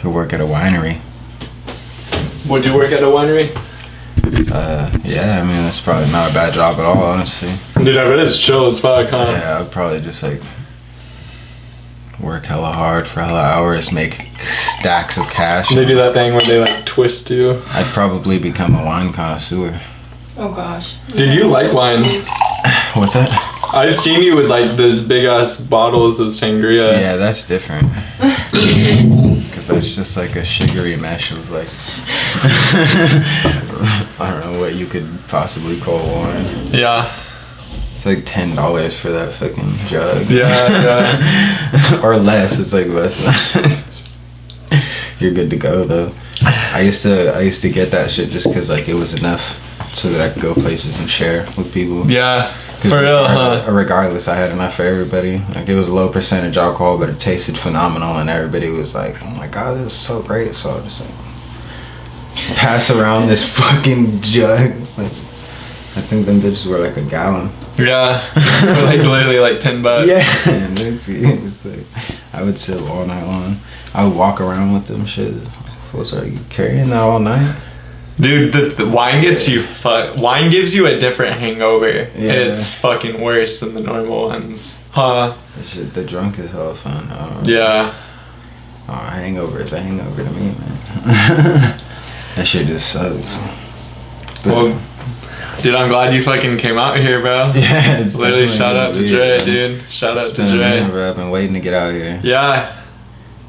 to work at a winery. Would you work at a winery? Yeah, I mean, that's probably not a bad job at all, honestly. Dude, I bet it's chill as fuck, huh? Yeah, I'd probably just like work hella hard for hella hours, make stacks of cash. They do that thing where they like twist you. I'd probably become a wine connoisseur. Oh gosh. Dude, you like wine. What's that? I've seen you with like those big ass bottles of sangria. Yeah, that's different. Because that's just like a sugary mesh of like, I don't know what you could possibly call wine. Yeah. It's like $10 for that fucking jug. Yeah. Or less. It's like less. You're good to go though. I used to get that shit just because like it was enough so that I could go places and share with people. Yeah. For real, huh? Regardless, I had enough for everybody. Like it was a low percentage alcohol, but it tasted phenomenal, and everybody was like, "Oh my god, this is so great!" So I just like pass around this fucking jug. Like, I think them bitches were like a gallon. Yeah. For like literally like $10. Yeah, and it's like I would sit all night long. I would walk around with them shit. What's are you carrying that all night? Dude, the wine gets you wine gives you a different hangover. Yeah. It's fucking worse than the normal ones. Huh? The drunk is hella fun. Yeah. Oh, a hangover is a hangover to me, man. That shit just sucks. But, Well, dude, I'm glad you fucking came out here, bro. yeah, it's Literally, shout out to Dre, man. dude. Shout out It's to been a minute, Dre. bro. I've been waiting to get out here. Yeah.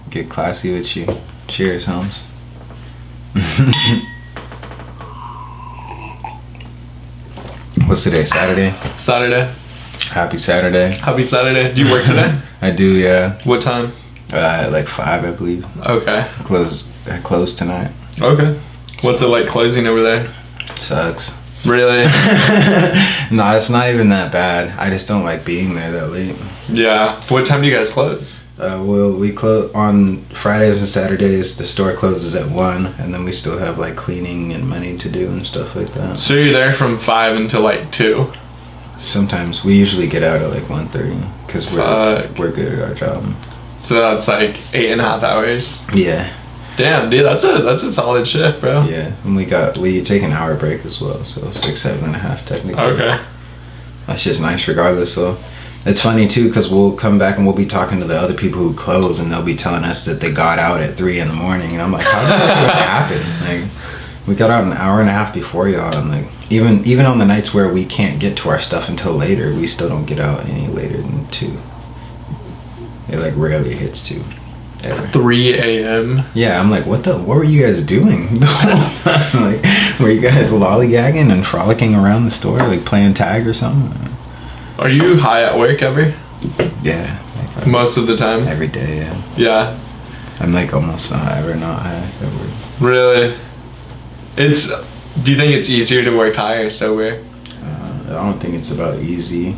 Get classy with you. Cheers, Holmes. What's today? Saturday? Saturday. Happy Saturday. Happy Saturday. Do you work today? I do, yeah. What time? At like 5, I believe. Okay. I close tonight. Okay. What's it like closing over there? Sucks. Really? No, it's not even that bad. I just don't like being there that late. Yeah. What time do you guys close? Well, we close on Fridays and Saturdays. The store closes at 1, and then we still have like cleaning and money to do and stuff like that. So you're there from 5 until like 2? Sometimes we usually get out at like 1:30 because we're good at our job. So that's like 8.5 hours. Yeah, Damn, dude, that's a solid shift, bro. yeah. And we take an hour break as well, so 6, 7.5 technically. Okay. That's just nice regardless. So it's funny too because we'll come back and we'll be talking to the other people who close, and they'll be telling us that they got out at 3 in the morning, and I'm like, how did that happen? Like, we got out an hour and a half before y'all, and like even on the nights where we can't get to our stuff until later, we still don't get out any later than 2. It like rarely hits 2. Ever. 3 a.m. Yeah, I'm like, what were you guys doing the whole time? Like, were you guys lollygagging and frolicking around the store, like playing tag or something? Are you high at work ever? Yeah. Like, Most of the time? every day, yeah. Yeah. I'm like almost not ever not high. Ever. Really? Do you think it's easier to work high or sober? I don't think it's about easy.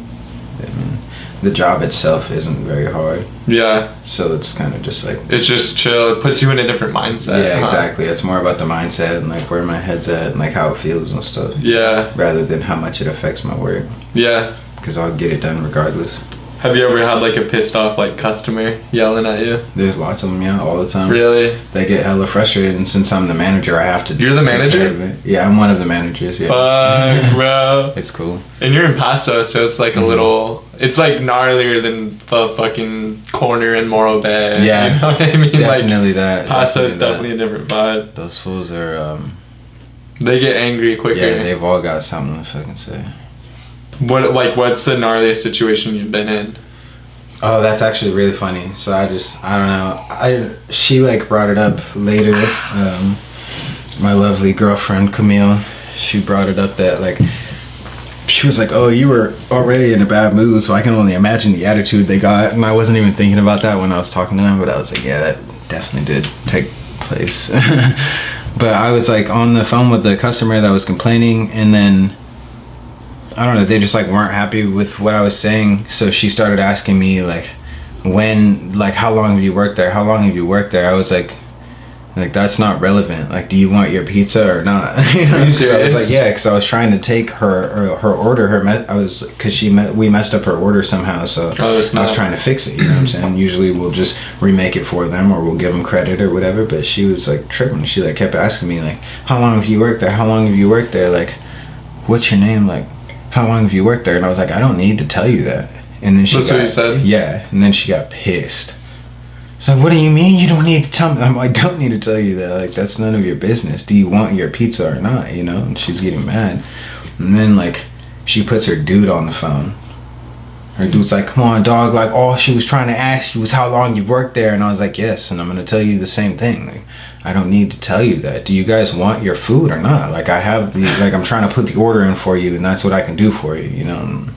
I mean, the job itself isn't very hard, Yeah. so it's kind of just like It's just chill. It puts you in a different mindset. yeah, huh? exactly. It's more about the mindset and like where my head's at and like how it feels and stuff, Yeah. rather than how much it affects my work. Yeah. Because I'll get it done regardless. Have you ever had like a pissed off like customer yelling at you? There's lots of them, yeah, all the time. Really? They get hella frustrated, and since I'm the manager, I have to. You're the take manager? care of it. Yeah, I'm one of the managers. Yeah. Fuck, bro. It's cool. And you're in Paso, so it's like a little. It's like gnarlier than the fucking corner in Morro Bay. Yeah, You know what I mean? Definitely like, that. Paso is definitely definitely a different vibe. that. Those fools are. They get angry quicker. Yeah, they've all got something to fucking say. What's the gnarliest situation you've been in? Oh, that's actually really funny. So I don't know. She like brought it up later. My lovely girlfriend Camille, she brought it up that like she was like, "Oh, you were already in a bad mood, so I can only imagine the attitude they got." And I wasn't even thinking about that when I was talking to them, but I was like, "Yeah, that definitely did take place." But I was like on the phone with the customer that was complaining, and then I don't know, they just like weren't happy with what I was saying. So she started asking me like, how long have you worked there? How long have you worked there? I was like, Like, that's not relevant. Like, do you want your pizza or not? You know? Are you So I was serious? like, yeah, because I was trying to take her order. We messed up her order somehow. So Oh, I was snap. trying to fix it. You know what I'm saying? Usually we'll just remake it for them or we'll give them credit or whatever. But she was like tripping. She like kept asking me like, how long have you worked there? How long have you worked there? Like, what's your name? Like, how long have you worked there? And I was like, I don't need to tell you that. And then she That's what you said? Yeah. And then she got pissed. She's like, what do you mean you don't need to tell me? I'm like, I don't need to tell you that. Like, that's none of your business. Do you want your pizza or not? You know? And she's getting mad. And then, like, she puts her dude on the phone. Her dude's like, come on, dog. Like, all she was trying to ask you was how long you worked there. And I was like, yes. And I'm going to tell you the same thing. Like, I don't need to tell you that. Do you guys want your food or not? Like, I'm trying to put the order in for you. And that's what I can do for you, you know? And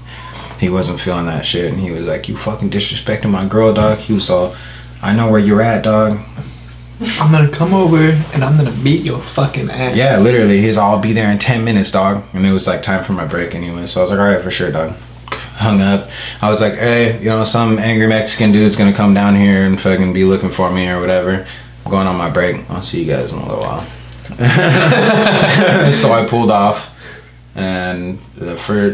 he wasn't feeling that shit. And he was like, you fucking disrespecting my girl, dog. He was all... I know where you're at, dog. I'm gonna come over and I'm gonna beat your fucking ass. Yeah, literally. He's all, I'll be there in 10 minutes, dog. And it was like time for my break anyway. So I was like, all right, for sure, dog. Hung up. I was like, hey, you know, some angry Mexican dude's gonna come down here and fucking be looking for me or whatever. I'm going on my break. I'll see you guys in a little while. So I pulled off. And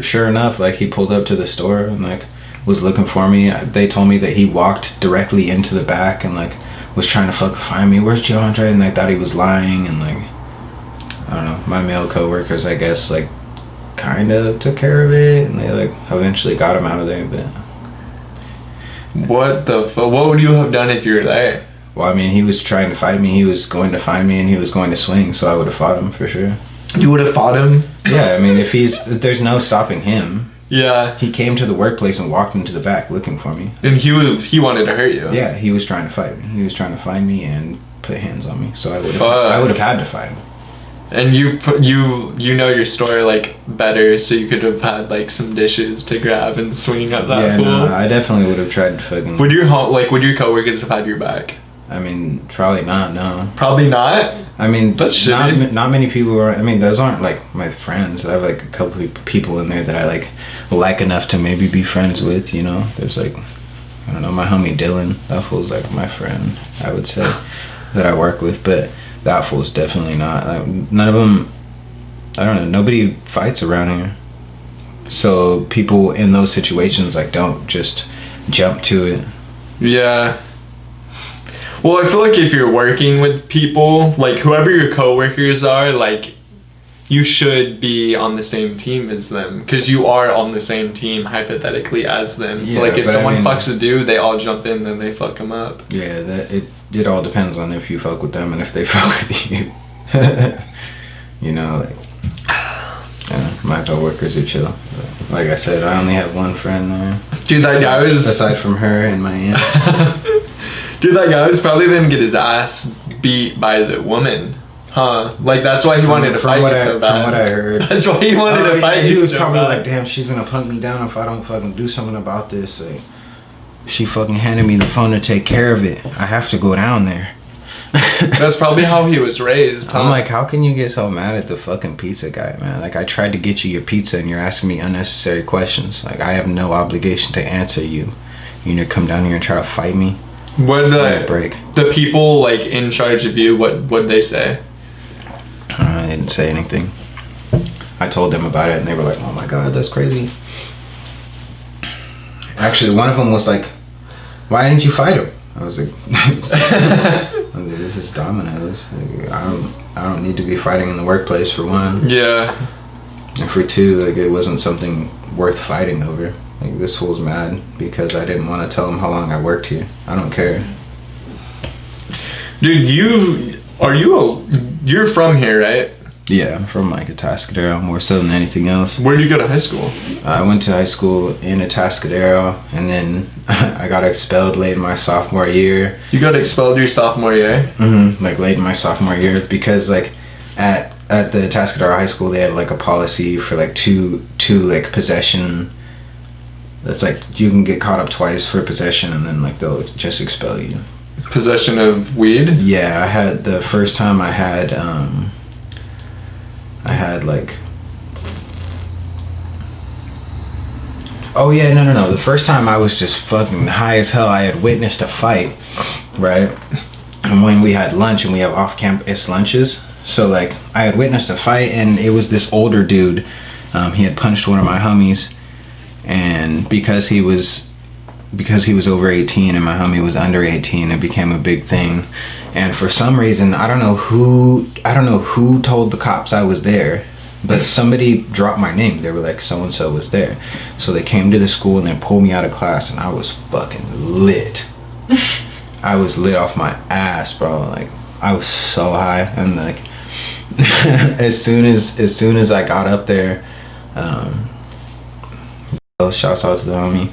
sure enough, like, he pulled up to the store and like was looking for me. They told me that he walked directly into the back and like was trying to fucking find me. Where's DeAndre? And I thought he was lying. And like, I don't know, my male coworkers, I guess, like kind of took care of it and they like eventually got him out of there. But What the fuck? What would you have done if you were there? well, I mean, he was trying to fight me. He was going to find me and he was going to swing, so I would have fought him for sure. You would have fought him? Yeah, I mean, if there's no stopping him. Yeah. He came to the workplace and walked into the back looking for me. And he wanted to hurt you. Yeah, he was trying to fight me. He was trying to find me and put hands on me. So I would Fuck. have had to fight him. And you know your story like better, so you could have had like some dishes to grab and swing at that Yeah, fool. no, I definitely would have tried to fucking. Would your coworkers have had your back? I mean, probably not. No. Probably not. I mean, That's shitty. not many people are. I mean, those aren't like my friends. I have like a couple of people in there that I like enough to maybe be friends with. You know, there's like, I don't know, my homie Dylan. That fool's like my friend, I would say, that I work with. But that fool's definitely not. None of them. I don't know. Nobody fights around here. So people in those situations like don't just jump to it. Yeah. Well, I feel like if you're working with people, like whoever your coworkers are, like you should be on the same team as them because you are on the same team hypothetically as them. So Yeah, if but someone I mean, fucks a dude, they all jump in and they fuck him up. Yeah, it all depends on if you fuck with them and if they fuck with you. You know, like, my coworkers are chill. But like I said, I only have one friend there. Dude, that guy was aside from her and my aunt. Dude, that guy was probably gonna get his ass beat by the woman. Huh? Like that's why he wanted to fight you so bad. From what I heard. That's why he wanted to fight you so bad. He was probably like, damn, she's gonna punk me down if I don't fucking do something about this. Like, she fucking handed me the phone to take care of it. I have to go down there. That's probably how he was raised, huh? I'm like, how can you get so mad at the fucking pizza guy, man? Like, I tried to get you your pizza and you're asking me unnecessary questions. Like, I have no obligation to answer you. You need to come down here and try to fight me. What the people like in charge of you? What'd they say? I didn't say anything. I told them about it and they were like, oh my god, that's crazy. Actually, one of them was like, why didn't you fight him? I was like, this is Domino's. Like, I don't need to be fighting in the workplace, for one. Yeah. And for two, like, it wasn't something worth fighting over. Like, this fool's mad because I didn't want to tell him how long I worked here. I don't care. Dude, you're from here, right? Yeah, I'm from like Atascadero, more so than anything else. Where did you go to high school? I went to high school in Atascadero, and then I got expelled late in my sophomore year. You got expelled your sophomore year? Mm-hmm. Like late in my sophomore year because like at the Atascadero High School they have like a policy for like two like possession. That's like you can get caught up twice for possession and then like they'll just expel you. Possession of weed? Yeah, I had the first time I had like, oh yeah, no. The first time I was just fucking high as hell. I had witnessed a fight, right? and when we had lunch, and we have off-campus lunches, so like I had witnessed a fight, and it was this older dude. He had punched one of my homies, and because he was over 18 and my homie was under 18, it became a big thing. And for some reason, I don't know who told the cops I was there, but somebody dropped my name. They were like, so and so was there. So they came to the school and they pulled me out of class, and I was fucking lit. I was lit off my ass, bro. Like, I was so high, and like as soon as I got up there, shouts out to the homie.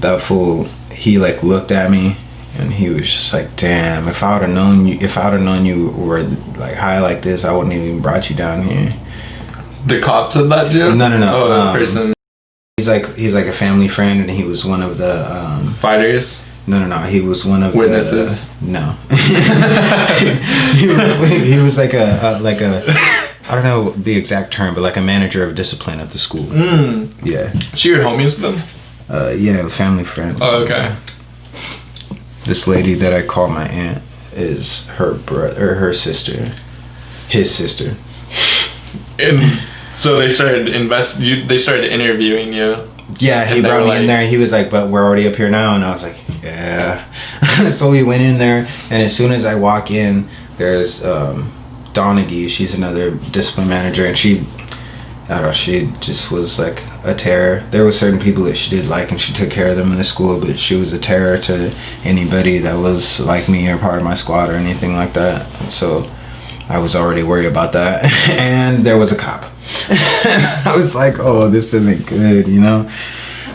That fool, he like looked at me and he was just like, damn, if I would have known you were like high like this, I wouldn't even brought you down here. The cop said that to you? No. Oh, that person. He's like a family friend, and he was one of the fighters. No. He was one of witnesses. No. he was like a I don't know the exact term, but like a manager of discipline at the school. Yeah. So you're homies with them? Yeah, family friend. Oh, okay. This lady that I call my aunt is her brother, or her sister, his sister. And so they started they started interviewing you. Yeah, he brought me in there, and he was like, but we're already up here now. And I was like, yeah. So we went in there, and as soon as I walk in, there's Donaghy. She's another discipline manager, and she just was like a terror. There were certain people that she did like, and she took care of them in the school, but she was a terror to anybody that was like me or part of my squad or anything like that. So I was already worried about that. And there was a cop. I was like, oh, this isn't good, you know?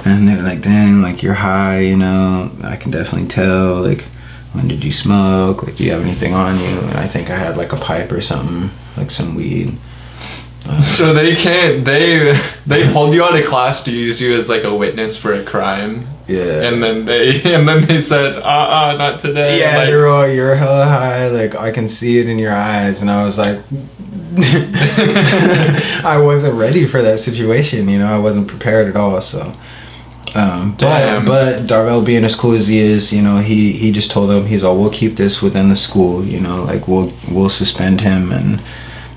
And they were like, dang, like, you're high, you know? I can definitely tell, like, when did you smoke? Like, do you have anything on you? And I think I had like a pipe or something, like some weed. So they pulled you out of class to use you as like a witness for a crime. Yeah. And then they said, not today. Yeah, like, they're all, you're hella high, like, I can see it in your eyes. And I was like, I wasn't ready for that situation, you know? I wasn't prepared at all, so. But Darvell, being as cool as he is, you know, he just told him, he's all, we'll keep this within the school, you know, like, we'll suspend him, and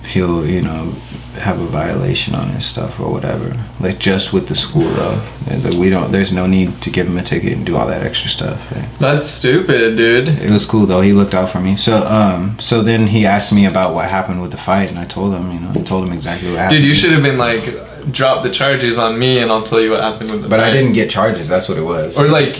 he'll, you know, have a violation on his stuff or whatever, like, just with the school though. Like, there's no need to give him a ticket and do all that extra stuff, right? That's stupid, dude. It was cool though. He looked out for me. So then he asked me about what happened with the fight, and I told him, you know, exactly what happened. Dude, you should have been like, drop the charges on me and I'll tell you what happened with the fight. I didn't get charges, that's what it was. Or like,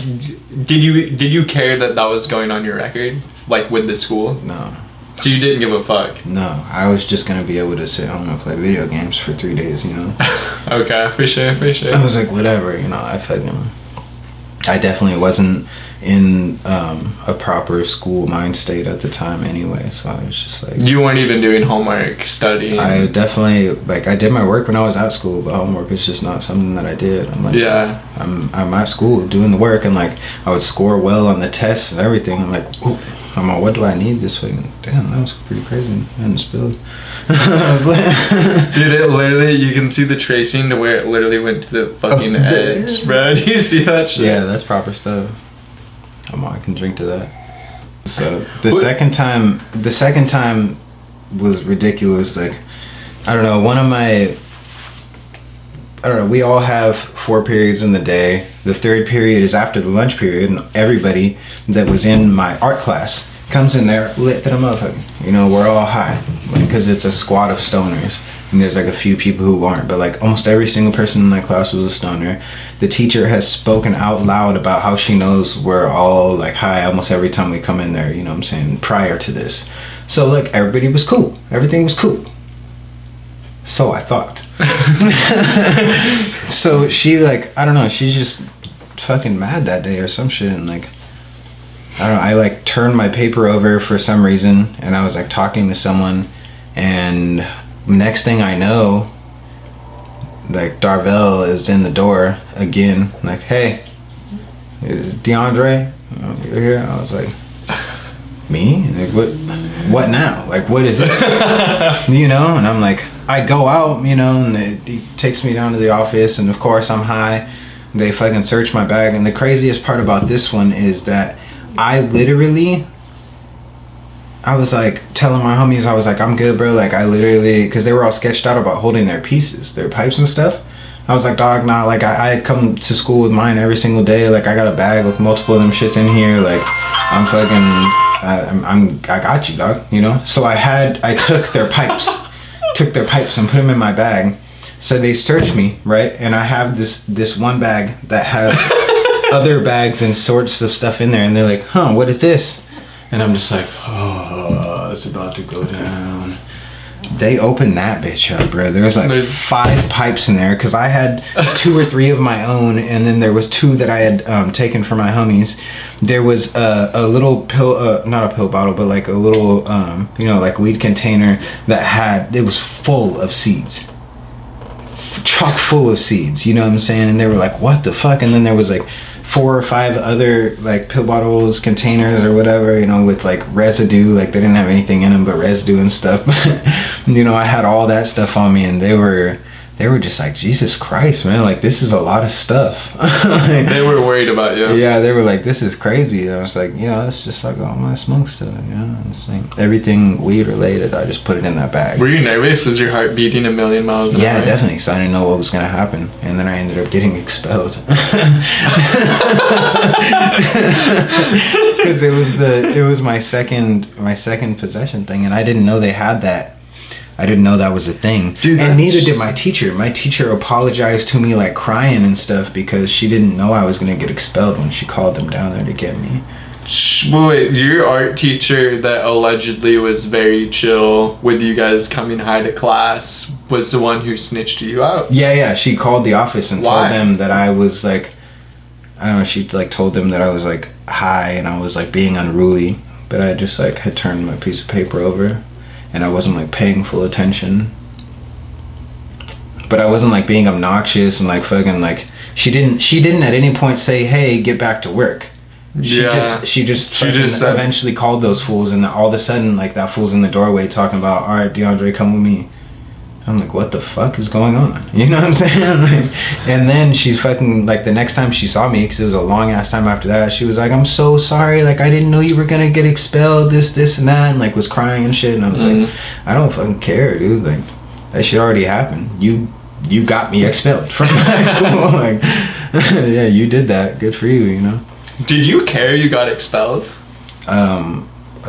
did you care that was going on your record, like with the school? No. So you didn't give a fuck? No, I was just gonna be able to sit home and play video games for 3 days, you know? Okay, for sure. I was like, whatever, you know, I definitely wasn't in a proper school mind state at the time anyway, so I was just like... You weren't even doing homework, studying? I definitely, like, I did my work when I was at school, but homework is just not something that I did. I'm like, yeah. I'm at school doing the work, and like, I would score well on the tests and everything. I'm like, ooh. I'm like, what do I need this week? Damn, that was pretty crazy. I hadn't spilled. I was like... Dude, it literally, you can see the tracing to where it literally went to the fucking edge, bro. Do you see that shit? Yeah, that's proper stuff. I can drink to that. So the second time was ridiculous. Like, I don't know, we all have 4 periods in the day. The 3rd period is after the lunch period, and everybody that was in my art class comes in there lit to the motherfucker. You know, we're all high, because it's a squad of stoners, and there's like a few people who aren't, but like almost every single person in my class was a stoner. The teacher has spoken out loud about how she knows we're all like high almost every time we come in there, you know what I'm saying, prior to this. So look, everybody was cool. Everything was cool. So I thought. So she, like, I don't know, she's just fucking mad that day or some shit, and like, I don't know, I like turned my paper over for some reason, and I was like talking to someone, and next thing I know, like, Darvell is in the door again, like, hey, DeAndre, you're here? I was like, me? Like, what now? Like, what is it? You know? And I'm like, I go out, you know, and he takes me down to the office, and of course I'm high. They fucking search my bag, and the craziest part about this one is that I literally I was like telling my homies, I was like, I'm good, bro. Like I literally, because they were all sketched out about holding their pieces, their pipes and stuff. I was like, dog, nah. Like I come to school with mine every single day. Like I got a bag with multiple of them shits in here. Like I'm fucking, I got you, dog. You know. So I took their pipes, and put them in my bag. So they searched me, right? And I have this one bag that has other bags and sorts of stuff in there, and they're like, huh, what is this? And I'm just like, oh, it's about to go down. They opened that bitch up, bro. There's like 5 pipes in there, because I had 2 or 3 of my own, and then there was 2 that I had taken from my homies. There was a little pill, not a pill bottle, but like a little, like weed container it was full of seeds. Chock full of seeds, you know what I'm saying? And they were like, what the fuck? And then there was like 4 or 5 other like pill bottles, containers or whatever, with like residue. Like they didn't have anything in them but residue and stuff. I had all that stuff on me, and they were just like, Jesus Christ, man, like this is a lot of stuff. They were worried about you. Yeah, they were like, this is crazy. I was like, it's just like all my smoke stuff. It's like everything weed related, I just put it in that bag. Were you nervous? Was your heart beating a million miles an hour? Yeah, definitely, because I didn't know what was gonna happen, and then I ended up getting expelled. Because it was my second possession thing, and I didn't know they had that. I didn't know that was a thing. Dude, and neither did my teacher. My teacher apologized to me like crying and stuff, because she didn't know I was going to get expelled when she called them down there to get me. Wait, your art teacher that allegedly was very chill with you guys coming high to class was the one who snitched you out? Yeah, she called the office and told them that I was like, I don't know, she like told them that I was like high and I was like being unruly, but I just like had turned my piece of paper over. And I wasn't like paying full attention, but I wasn't like being obnoxious and like fucking like she didn't at any point say, hey, get back to work. She just eventually called those fools, and all of a sudden like that fool's in the doorway talking about, all right, DeAndre, come with me. I'm like, what the fuck is going on? You know what I'm saying? Like, and then she's fucking like the next time she saw me, because it was a long ass time after that, she was like, I'm so sorry, like I didn't know you were gonna get expelled, this and that, and like was crying and shit. And I was like, I don't fucking care, dude. Like that shit already happened. You got me expelled from high school. Like yeah, you did that. Good for you. Did you care you got expelled?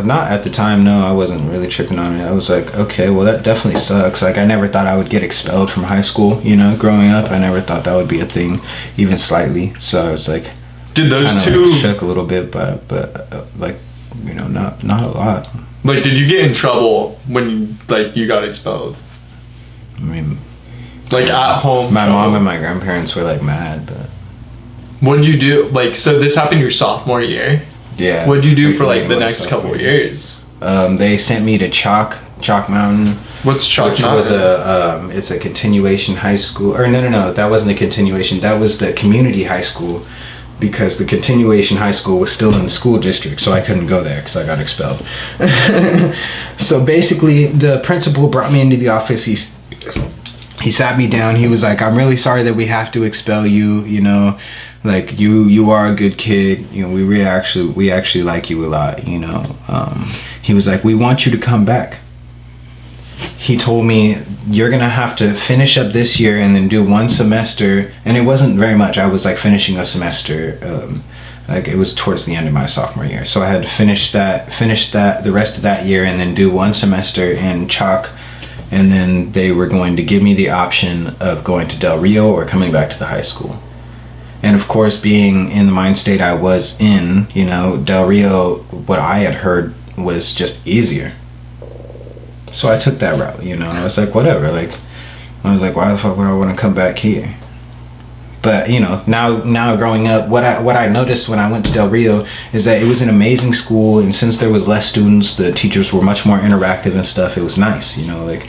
Not at the time, no. I wasn't really tripping on it. I was like, okay, well that definitely sucks. Like I never thought I would get expelled from high school, growing up. I never thought that would be a thing, even slightly. So I was like, did those two like, shook a little bit, but like, not a lot. Like, did you get in trouble when you got expelled? I mean, like at home, my mom and my grandparents were like mad, but what did you do? Like, so this happened your sophomore year? Yeah. What did you do for like the next couple of years? They sent me to Chalk Mountain. What's Chalk Mountain? Which was it's a continuation high school. Or no, that wasn't a continuation. That was the community high school, because the continuation high school was still in the school district, so I couldn't go there because I got expelled. So basically, the principal brought me into the office. He sat me down. He was like, I'm really sorry that we have to expel you, like you are a good kid, we actually like you a lot, he was like, we want you to come back. He told me, you're gonna have to finish up this year and then do 1 semester, and it wasn't very much. I was like finishing a semester, like it was towards the end of my sophomore year, so I had to finish that the rest of that year and then do 1 semester in Chalk, and then they were going to give me the option of going to Del Rio or coming back to the high school. And of course, being in the mind state I was in, Del Rio, what I had heard was just easier. So I took that route, I was like, whatever. Like, I was like, why the fuck would I want to come back here? But now growing up, what I noticed when I went to Del Rio is that it was an amazing school, and since there was less students, the teachers were much more interactive and stuff. It was nice, like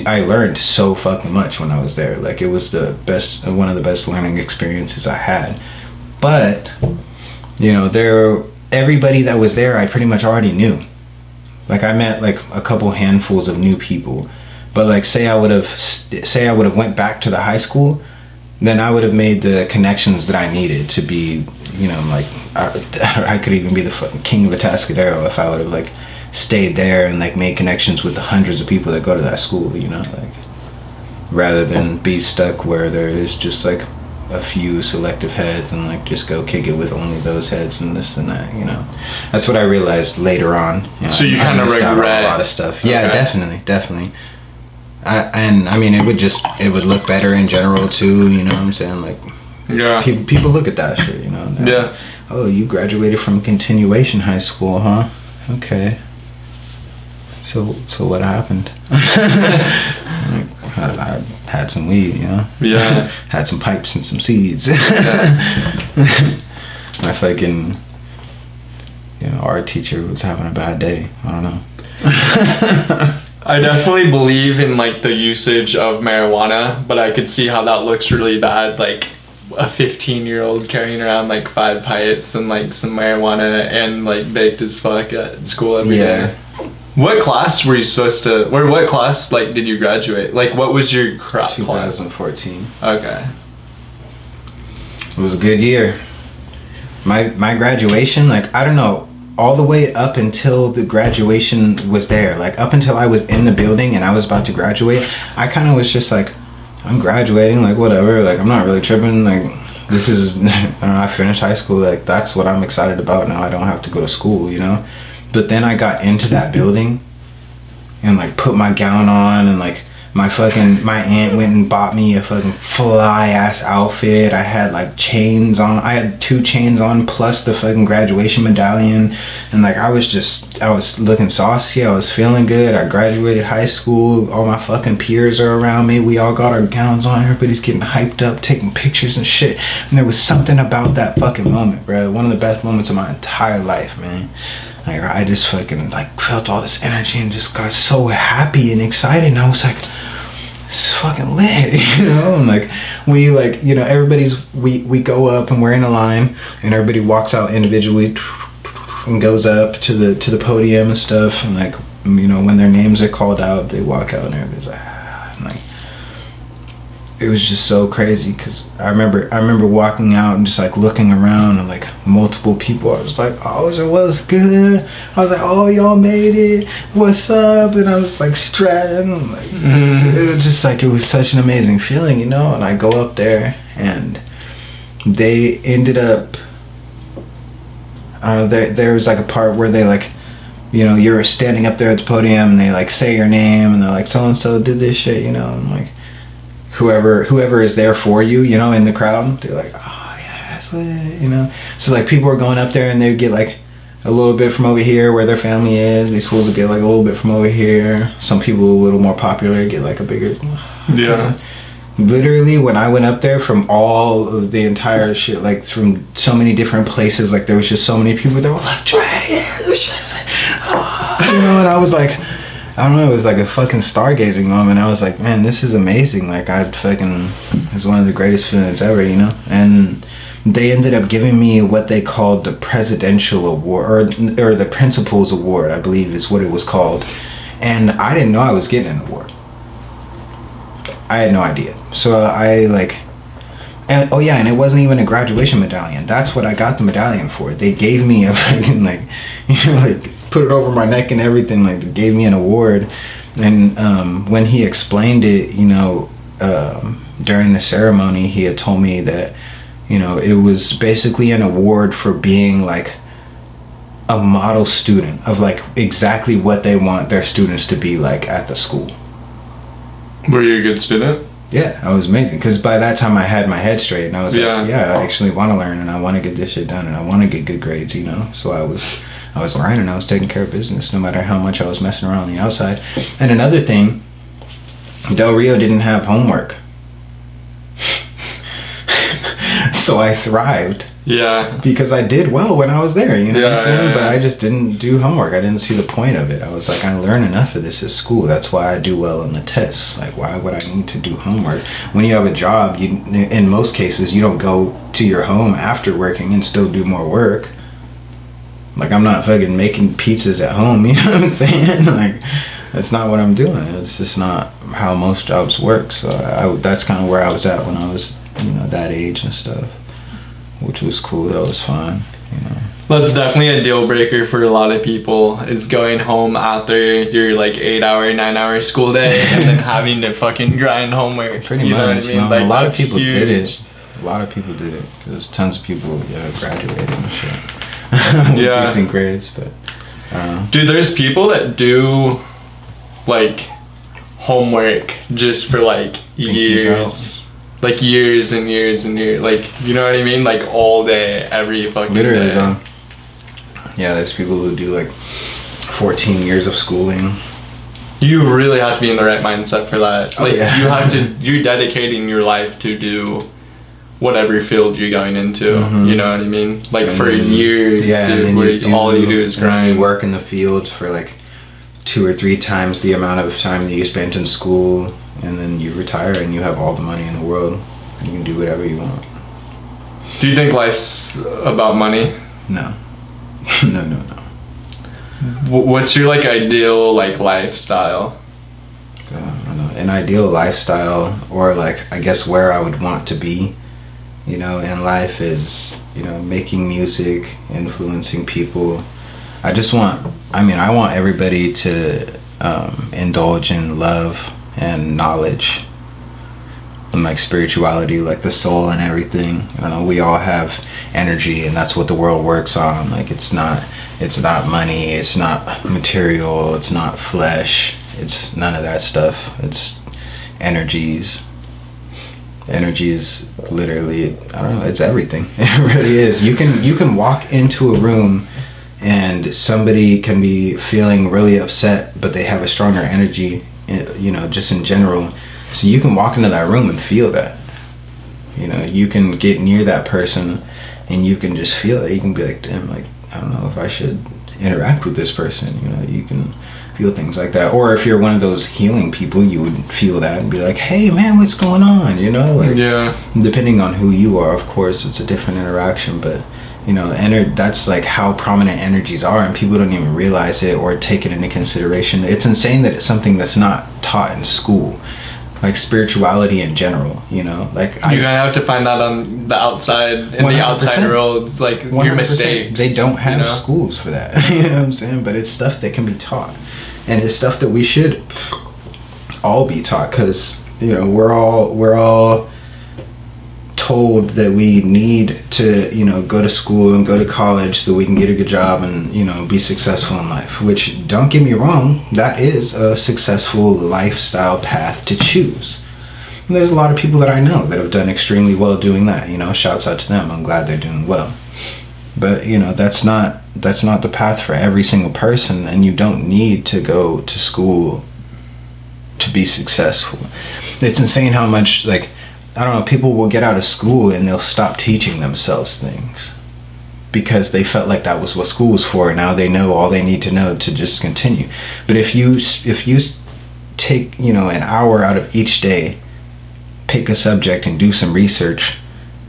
I learned so fucking much when I was there. Like it was one of the best learning experiences I had. But everybody that was there, I pretty much already knew. Like I met like a couple handfuls of new people, but like say I would have went back to the high school, then I would have made the connections that I needed to be, like I could even be the fucking king of Atascadero if I would have like stayed there and like made connections with the hundreds of people that go to that school, you know, like rather than be stuck where there is just like a few selective heads and like just go kick it with only those heads and this and that, you know. That's what I realized later on. You know, so you kind of regret a lot of stuff. Yeah, definitely. I mean, it would look better in general too, you know what I'm saying? Like, yeah, people look at that shit, you know. Yeah. Oh, you graduated from continuation high school, huh? Okay. So what happened? I had some weed, you know? Yeah. Had some pipes and some seeds. My fucking, you know, art teacher was having a bad day. I don't know. I definitely believe in like the usage of marijuana, but I could see how that looks really bad. Like a 15-year-old carrying around like 5 pipes and like some marijuana and like baked as fuck at school every day. What class were you supposed to, or what class like did you graduate? Like what was your class? 2014. Okay. It was a good year. My graduation, like, I don't know, all the way up until the graduation was there, like up until I was in the building and I was about to graduate, I kind of was just like, I'm graduating, like whatever, like I'm not really tripping, like this is, I don't know, I finished high school, like that's what I'm excited about now. I don't have to go to school, you know. But then I got into that building and like put my gown on and like my aunt went and bought me a fucking fly ass outfit. I had like chains on. I had 2 chains on plus the fucking graduation medallion. And like I was looking saucy. I was feeling good. I graduated high school. All my fucking peers are around me. We all got our gowns on. Everybody's getting hyped up, taking pictures and shit. And there was something about that fucking moment, bro. One of the best moments of my entire life, man. Like I just fucking like felt all this energy and just got so happy and excited, and I was like, it's fucking lit, you know. And like we like, you know, we go up and we're in a line and everybody walks out individually and goes up to the podium and stuff, and like, you know, when their names are called out they walk out and everybody's like, and like it was just so crazy because I remember walking out and just like looking around and like multiple people. I was like, oh, it was good. I was like, oh, y'all made it. What's up? And I was like strutting. Like, it was just like, it was such an amazing feeling, you know. And I go up there and they ended up, there was like a part where they like, you know, you're standing up there at the podium and they like say your name and they're like, so and so did this shit, you know. And like, whoever is there for you, you know, in the crowd, they're like, oh yeah, that's lit, you know. So like people are going up there and they get like a little bit from over here where their family is. These fools will get like a little bit from over here. Some people a little more popular get like a bigger. Yeah. Literally, when I went up there, from all of the entire shit, like from so many different places, like there was just so many people that were like, Trey, yeah, this shit is like, oh, you know. And I was like, I don't know, it was like a fucking stargazing moment. I was like, man, this is amazing. Like it was one of the greatest feelings ever, you know. And they ended up giving me what they called the Presidential Award, or the Principal's Award, I believe is what it was called. And I didn't know I was getting an award. I had no idea. So I like, and oh yeah, and it wasn't even a graduation medallion. That's what I got the medallion for. They gave me a fucking like, you know, like put it over my neck and everything. Like they gave me an award. And when he explained it, you know, during the ceremony, he had told me that, you know, it was basically an award for being like a model student of like exactly what they want their students to be like at the school. Were you a good student? Yeah, I was amazing, because by that time I had my head straight and I was like, yeah, I actually want to learn and I want to get this shit done and I want to get good grades, you know. So I was grinding, I was taking care of business no matter how much I was messing around on the outside. And another thing, Del Rio didn't have homework. So I thrived. Yeah. Because I did well when I was there, you know what I'm saying? Yeah. But I just didn't do homework. I didn't see the point of it. I was like, I learned enough of this at school. That's why I do well in the tests. Like, why would I need to do homework? When you have a job, in most cases, you don't go to your home after working and still do more work. Like, I'm not fucking making pizzas at home, you know what I'm saying? Like, that's not what I'm doing. It's just not how most jobs work. So that's kind of where I was at when I was, you know, that age and stuff. Which was cool, that was fun, you know. That's definitely a deal breaker for a lot of people, is going home after your like 8-hour, 9-hour school day and then having to fucking grind homework. Pretty you much. know what I mean? Like, a lot of that's people huge. did it. A lot of people did it because tons of people graduated and shit with Yeah. decent grades. But I don't know. Dude, there's people that do like homework just for like Pinkies years. Like years and years and years. Like, you know what I mean? Like all day, every fucking Literally day. though. Yeah, there's people who do like 14 years of schooling. You really have to be in the right mindset for that. Oh, Like yeah. you're dedicating your life to do whatever field you're going into. Mhm. You know what I mean? Like And for then- years, yeah, and dude, then where all you do is and then grind. You work in the field for like 2 or 3 times the amount of time that you spent in school, and then you retire and you have all the money in the world. You can do whatever you want. Do you think life's about money? No. No. What's your like ideal like lifestyle? I don't know. An ideal lifestyle, or like I guess where I would want to be, you know, in life is, you know, making music, influencing people. I want everybody to indulge in love and knowledge and like spirituality, like the soul and everything. I don't know, we all have energy, and that's what the world works on. Like it's not money, it's not material, it's not flesh, it's none of that stuff. It's energies. Energy is literally, I don't know, it's everything. It really is. You can walk into a room and somebody can be feeling really upset, but they have a stronger energy, you know, just in general. So you can walk into that room and feel that. You know, you can get near that person and you can just feel it. You can be like, damn, like, I don't know if I should interact with this person. You know, you can feel things like that. Or if you're one of those healing people, you would feel that and be like, hey man, what's going on? You know, like, Yeah. depending on who you are, of course, it's a different interaction, but you know, that's like how prominent energies are, and people don't even realize it or take it into consideration. It's insane that it's something that's not taught in school, like spirituality in general, you know, like You're gonna have to find that on the outside, in the outside 100%. world, like your 100%. mistakes. They don't have you know? schools for that. You know what I'm saying? But it's stuff that can be taught, and it's stuff that we should all be taught, because you know we're all told that we need to, you know, go to school and go to college so that we can get a good job and, you know, be successful in life. Which, don't get me wrong, that is a successful lifestyle path to choose. And there's a lot of people that I know that have done extremely well doing that. You know, shouts out to them. I'm glad they're doing well. But you know, that's not the path for every single person, and you don't need to go to school to be successful. It's insane how much, like, I don't know, people will get out of school and they'll stop teaching themselves things because they felt like that was what school was for. Now they know all they need to know to just continue. But if you take, you know, an hour out of each day, pick a subject and do some research,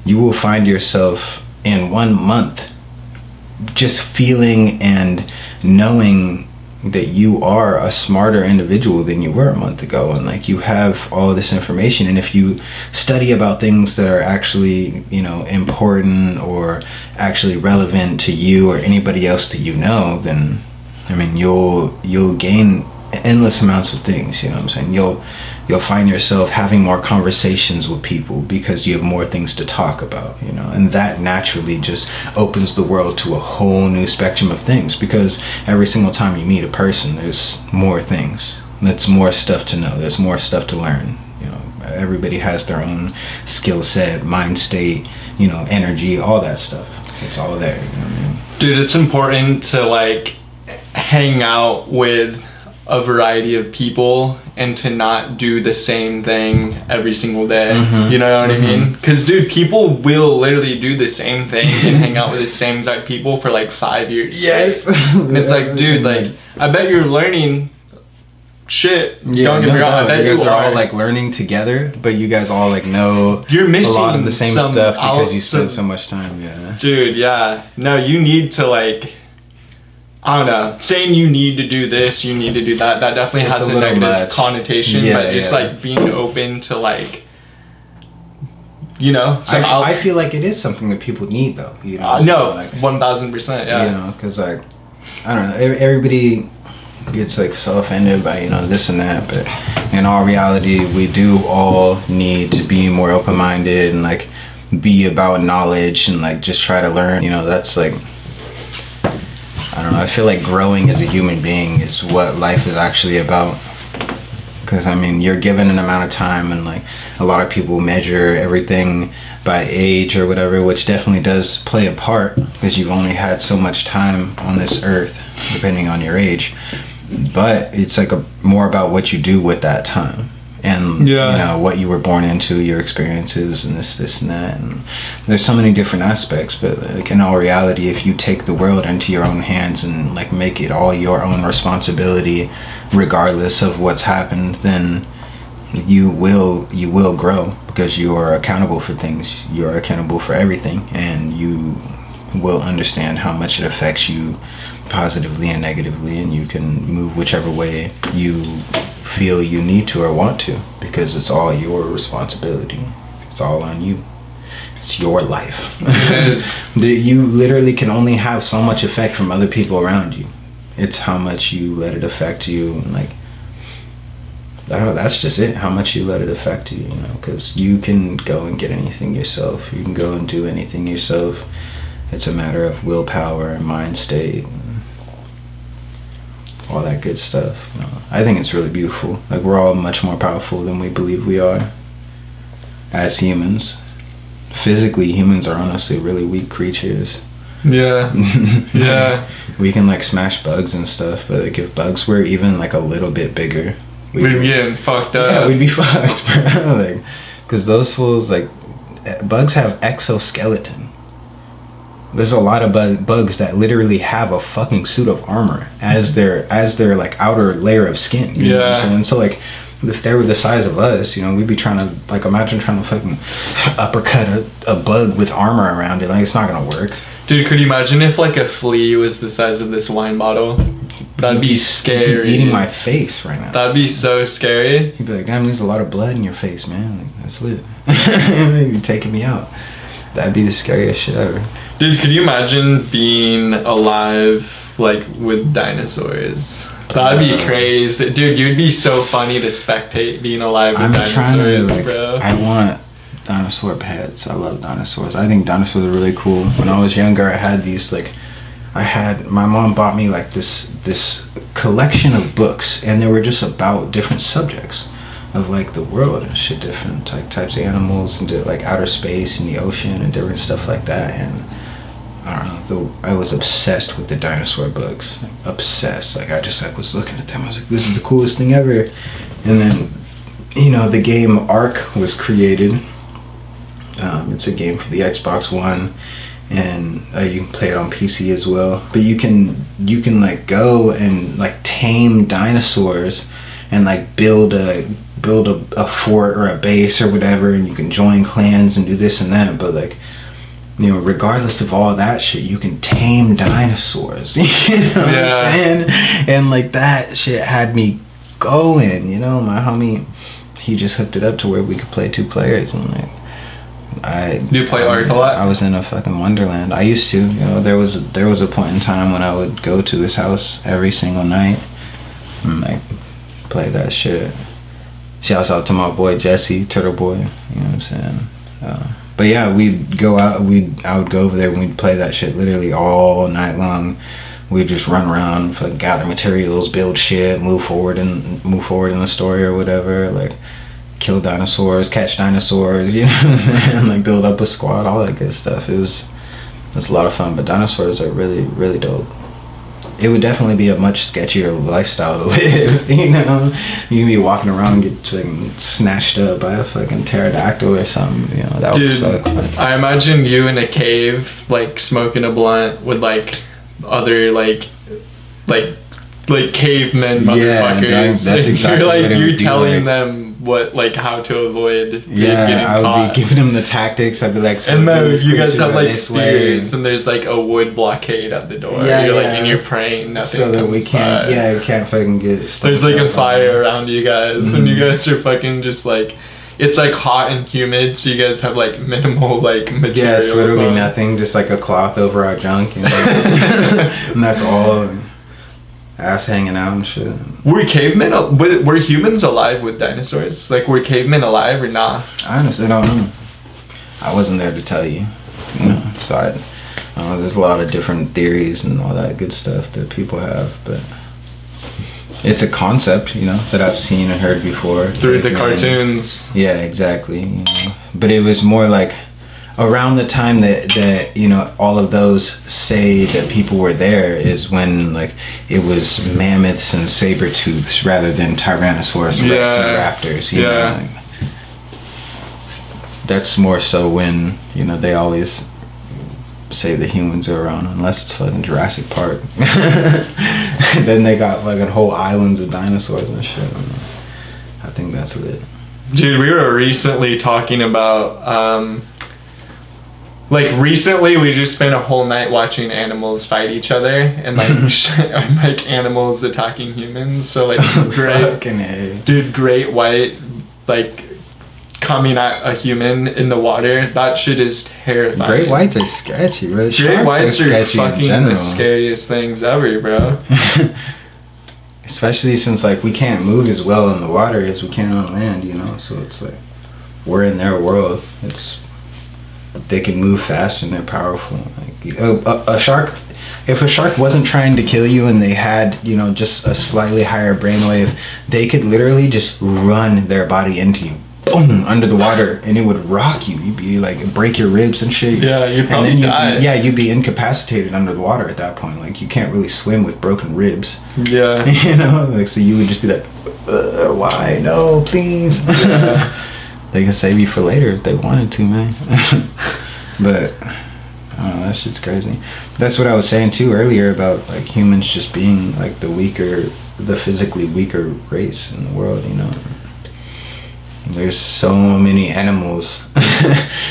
you will find yourself in 1 month just feeling and knowing that you are a smarter individual than you were a month ago, and like you have all this information. And if you study about things that are actually, you know, important or actually relevant to you or anybody else that you know, then I mean you'll gain endless amounts of things. You know what I'm saying? You'll find yourself having more conversations with people because you have more things to talk about, you know, and that naturally just opens the world to a whole new spectrum of things, because every single time you meet a person, there's more things. There's more stuff to know. There's more stuff to learn. You know, everybody has their own skill set, mind state, you know, energy, all that stuff. It's all there, you know what I mean? Dude, it's important to like hang out with a variety of people and to not do the same thing every single day. Mhm. You know what I Mhm. mean? Because dude, people will literally do the same thing and hang out with the same exact people for like 5 years. Yes. And it's like, dude, like, I bet you're learning shit. Yeah, Don't get me wrong. I bet you guys you are all like learning together, but you guys all like know You're a missing lot of the same some stuff because you spend outs- so much time. Yeah. Dude, yeah. No, you need to like, I don't know, saying you need to do this, you need to do that, that definitely It's has a a little negative much. connotation, Yeah, but just yeah. like being open to like you know, I feel like it is something that people need, though. You know, no, like, 1000%, yeah. You know, because like, I don't know, everybody gets like so offended by, you know, this and that, but in all reality, we do all need to be more open-minded and like be about knowledge and like just try to learn. You know, that's like, I don't know, I feel like growing as a human being is what life is actually about. Because, I mean, you're given an amount of time, and like a lot of people measure everything by age or whatever, which definitely does play a part because you've only had so much time on this earth, depending on your age. But it's like more about what you do with that time, and you know, what you were born into, your experiences, and this and that. And there's so many different aspects, but like in all reality, if you take the world into your own hands and like make it all your own responsibility, regardless of what's happened, then you will grow, because you are accountable for things. You are accountable for everything, and you will understand how much it affects you positively and negatively, and you can move whichever way you feel you need to or want to, because it's all your responsibility. It's all on you. It's your life. You literally can only have so much effect from other people around you. It's how much you let it affect you, and like, I don't know, that's just it, how much you let it affect you, you know, because you can go and get anything yourself. You can go and do anything yourself. It's a matter of willpower and mind state and all that good stuff. You know, I think it's really beautiful. Like, we're all much more powerful than we believe we are as humans. Physically, humans are honestly really weak creatures. Yeah. Yeah. We can like smash bugs and stuff, but like if bugs were even like a little bit bigger, we'd be getting fucked up. Yeah, we'd be fucked, bro. Like, because those fools, like, bugs have exoskeleton. There's a lot of bugs that literally have a fucking suit of armor as their like outer layer of skin. You know what I'm saying? So like, if they were the size of us, you know, we'd be trying to, like, imagine trying to fucking uppercut a bug with armor around it. Like, it's not gonna work. Dude, could you imagine if like a flea was the size of this wine bottle? That'd be scary. You'd be eating my face right now. That'd be so scary. You'd be like, damn, there's a lot of blood in your face, man. Like, that's lit. You're taking me out. That'd be the scariest shit ever. Dude, could you imagine being alive, like, with dinosaurs? That'd be crazy. Dude, you'd be so funny to spectate being alive with dinosaurs, trying to, like, bro. I want dinosaur pets. I love dinosaurs. I think dinosaurs are really cool. When I was younger, I had these, like, my mom bought me like this collection of books, and they were just about different subjects of like the world and shit, different like types of animals and like outer space and the ocean and different stuff like that. And I don't know, I was obsessed with the dinosaur books, like, obsessed. Like, I just like was looking at them. I was like, this is the coolest thing ever. And then, you know, the game Ark was created. It's a game for the Xbox One, and you can play it on PC as well. But you can like go and like tame dinosaurs and like build a fort or a base or whatever, and you can join clans and do this and that. But like, you know, regardless of all that shit, you can tame dinosaurs. You know what I'm saying? And like, that shit had me going. You know, my homie, he just hooked it up to where we could play 2 players, and like, do you play Ark a lot? I was in a fucking wonderland. I used to, you know, there was a point in time when I would go to his house every single night and like play that shit. Shouts out to my boy Jesse, Turtle Boy, you know what I'm saying? But yeah, we'd go out, I would go over there and we'd play that shit literally all night long. We'd just run around, fucking gather materials, build shit, move forward in the story or whatever, like kill dinosaurs, catch dinosaurs, you know what I'm saying? Like, build up a squad, all that good stuff. It was a lot of fun, but dinosaurs are really, really dope. It would definitely be a much sketchier lifestyle to live, you know? You can be walking around and get fucking snatched up by a fucking pterodactyl or something, you know? That would suck. I imagine you in a cave, like, smoking a blunt with, like, other, like cavemen motherfuckers. Yeah, that's exactly what it you're telling like. them what, like, how to avoid getting I would caught. be giving them the tactics. I'd be like, so and then you guys have like spears, and there's like a wood blockade at the door. And you're praying nothing so that comes we can't. by. Yeah, we can't fucking get. There's like a fire around you guys, and you guys are fucking just like it's like hot and humid, so you guys have like minimal like materials. Yeah, it's literally on. nothing, just like a cloth over our junk, and that's all. And ass hanging out and shit. Were humans alive with dinosaurs? Like, were cavemen alive or not? I honestly don't know. I wasn't there to tell you, so there's a lot of different theories and all that good stuff that people have, but it's a concept, that I've seen and heard before. Through the cartoons. Yeah, exactly. But it was more like around the time that all of those say that people were there is when like it was mammoths and saber-tooths rather than Tyrannosaurus Rex and raptors. You know, like, that's more so when they always say the humans are around, unless it's fucking Jurassic Park. Then they got fucking whole islands of dinosaurs and shit. I think that's lit. Dude, we were recently talking about recently we just spent a whole night watching animals fight each other and like animals attacking humans. So like great white like coming at a human in the water. That shit is terrifying. Great whites are sketchy, bro. Great whites are fucking the scariest things ever, bro. Especially since like we can't move as well in the water as we can on land, so it's like we're in their world. They can move fast and they're powerful. Like a shark, if a shark wasn't trying to kill you and they had just a slightly higher brainwave, they could literally just run their body into you, boom, under the water, and it would rock you. You'd be like break your ribs and shit. Yeah, you'd probably die. You'd be incapacitated under the water at that point. Like you can't really swim with broken ribs. Yeah. Like so you would just be like, why? No, please. Yeah. They can save you for later if they wanted to, man. But I don't know, that shit's crazy. That's what I was saying too earlier about like humans just being like the physically weaker race in the world, There's so many animals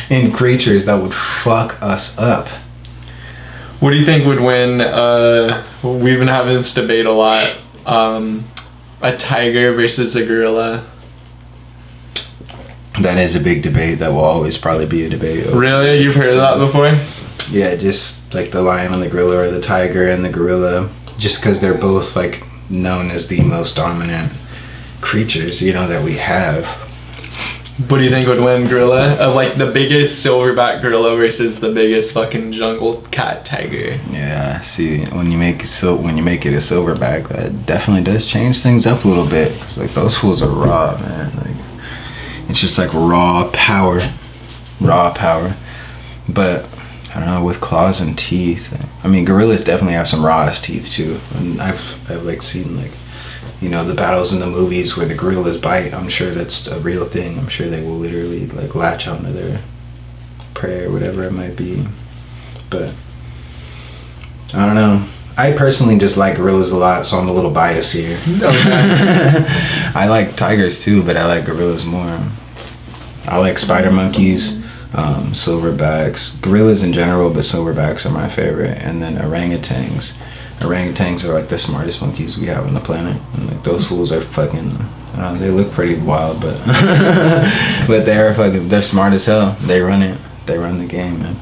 and creatures that would fuck us up. What do you think would win? We've been having this debate a lot. A tiger versus a gorilla. That is a big debate. That will always probably be a debate. Really? You've heard of that before? Yeah, just like the lion and the gorilla, or the tiger and the gorilla. Just because they're both like known as the most dominant creatures, that we have. What do you think would win, gorilla? Like the biggest silverback gorilla versus the biggest fucking jungle cat tiger? Yeah, see, when you make it a silverback, that definitely does change things up a little bit. Cause like those fools are raw, man. Like it's just like raw power. But I don't know, with claws and teeth. I mean, gorillas definitely have some raw ass teeth too. And I've like seen like, the battles in the movies where the gorillas bite. I'm sure that's a real thing. I'm sure they will literally like latch onto their prey or whatever it might be. But I don't know. I personally just like gorillas a lot, so I'm a little biased here. Okay. I like tigers too, but I like gorillas more. I like spider monkeys, silverbacks, gorillas in general, but silverbacks are my favorite. And then orangutans. Orangutans are like the smartest monkeys we have on the planet. And like those fools are fucking, they look pretty wild, but but they're smart as hell. They run it. They run the game, man.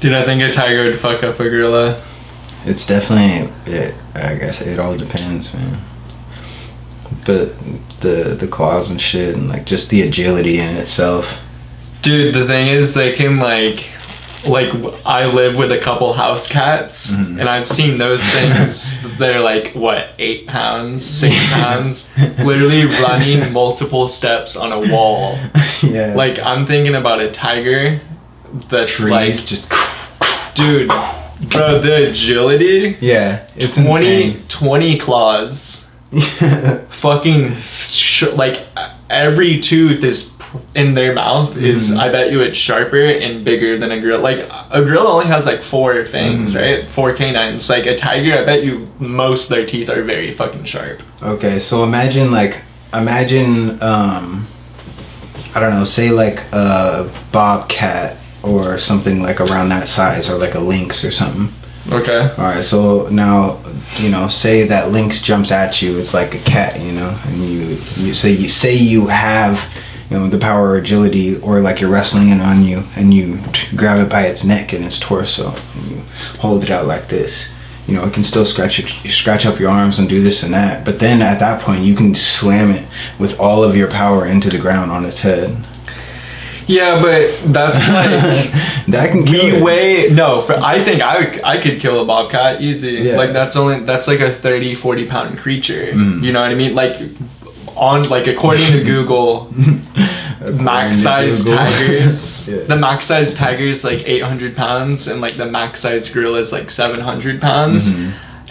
Dude, I think a tiger would fuck up a gorilla. It's definitely I guess it all depends, man. But the claws and shit and like just the agility in itself. Dude, the thing is they can like I live with a couple house cats, and I've seen those things that are like, 8 pounds, 6 pounds, literally running multiple steps on a wall. Yeah. Like, I'm thinking about a tiger that's trees like, just dude, bro, the agility. Yeah, it's insane. 20 claws. Fucking, like, every tooth is in their mouth is, I bet you it's sharper and bigger than a gorilla. Like, a gorilla only has like 4 fangs, right? 4 canines. Like, a tiger, I bet you most of their teeth are very fucking sharp. Okay, so imagine I don't know, say like a bobcat or something like around that size, or like a lynx or something. Okay. All right, so now, say that lynx jumps at you. It's like a cat, and you say you have, the power or agility, or like you're wrestling it on you, and you grab it by its neck and its torso, and you hold it out like this. It can still scratch up your arms and do this and that, but then at that point you can slam it with all of your power into the ground on its head. Yeah, but that's like that can kill I think I could kill a bobcat easy. Yeah. Like that's like a 30-40 pound creature. You know what I mean? Like according to Google, max size tigers. Yeah. The max size tiger is like 800 pounds, and like the max size gorilla is like 700 pounds.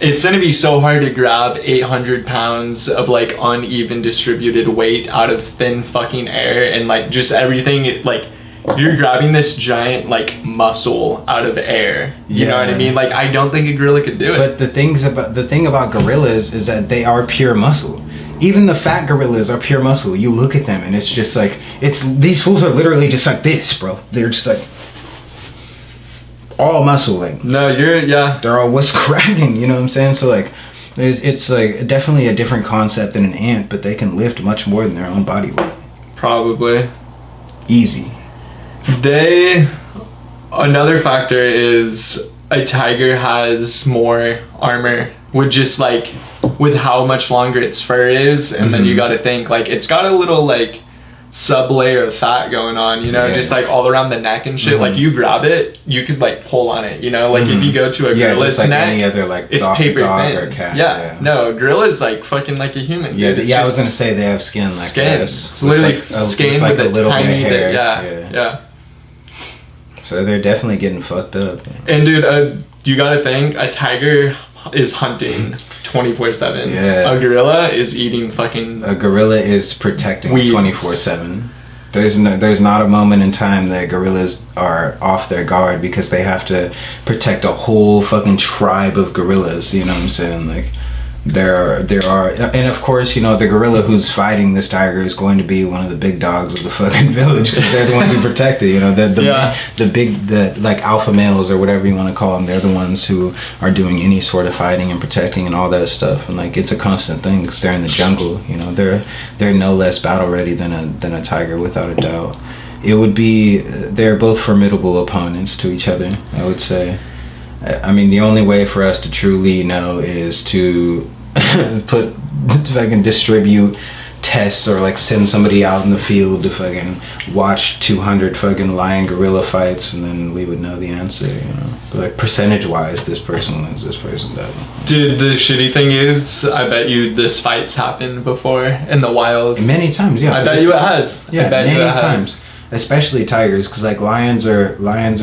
It's gonna be so hard to grab 800 pounds of like uneven distributed weight out of thin fucking air, and like just everything, like you're grabbing this giant like muscle out of air. You know what I mean? Like I don't think a gorilla could do it. But the thing about gorillas is that they are pure muscle. Even the fat gorillas are pure muscle. You look at them and it's just like, these fools are literally just like this, bro. They're just like all muscle, like. No, they're all what's cracking, you know what I'm saying? So like, it's like definitely a different concept than an ant, but they can lift much more than their own body weight. Probably. Easy. Another factor is a tiger has more armor with how much longer its fur is, and then you got to think like it's got a little like sub layer of fat going on, just like all around the neck and shit. Like you grab it, you could like pull on it, like if you go to a gorilla's just like neck, any other like it's dog paper thin. or cat. No, a gorilla's like fucking like a human. I It's was gonna say they have skin like this. It's literally skin with a little tiny bit of hair. Yeah. So they're definitely getting fucked up. And dude, you gotta think a tiger is hunting 24/7. Yeah. A gorilla is eating fucking. A gorilla is protecting weeds. 24/7. There's not a moment in time that gorillas are off their guard because they have to protect a whole fucking tribe of gorillas. You know what I'm saying? Like there are, and of course, the gorilla who's fighting this tiger is going to be one of the big dogs of the fucking village because they're the ones who protect it. The like alpha males or whatever you want to call them. They're the ones who are doing any sort of fighting and protecting and all that stuff. And like it's a constant thing because they're in the jungle. They're no less battle ready than a tiger, without a doubt. They're both formidable opponents to each other, I would say. I mean, the only way for us to truly know is to fucking distribute tests or like send somebody out in the field to fucking watch 200 fucking lion gorilla fights, and then we would know the answer, But like percentage wise, this person wins, this person doesn't. Dude, the shitty thing is, I bet you this fight's happened before in the wild. Many times, yeah. I bet you it has. Yeah, many times. Especially tigers, because like lions are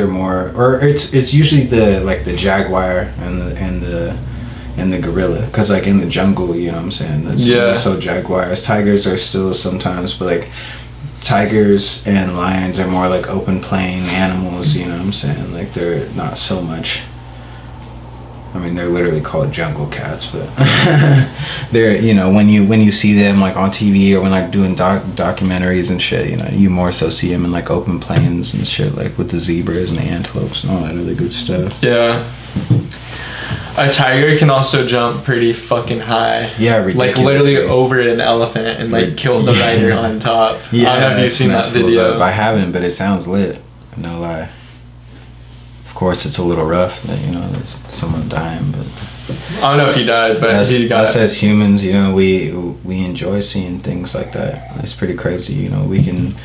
more, or it's usually the jaguar and the gorilla, because like in the jungle, you know what I'm saying, that's more so jaguars. Tigers are still sometimes, but like tigers and lions are more like open plain animals, you know what I'm saying, like they're not so much, I mean, they're literally called jungle cats, but they're, when you see them like on TV or when like doing documentaries and shit, you more so see them in like open plains and shit, like with the zebras and the antelopes and all that other good stuff. Yeah. A tiger can also jump pretty fucking high. Yeah, ridiculous. Like literally over an elephant and like kill the rider on top. Yeah, I don't know if you've seen that video. I haven't, but it sounds lit. No lie. Of course, it's a little rough that there's someone dying, but I don't know if he died, but he got. Us as humans, we enjoy seeing things like that. It's pretty crazy. We can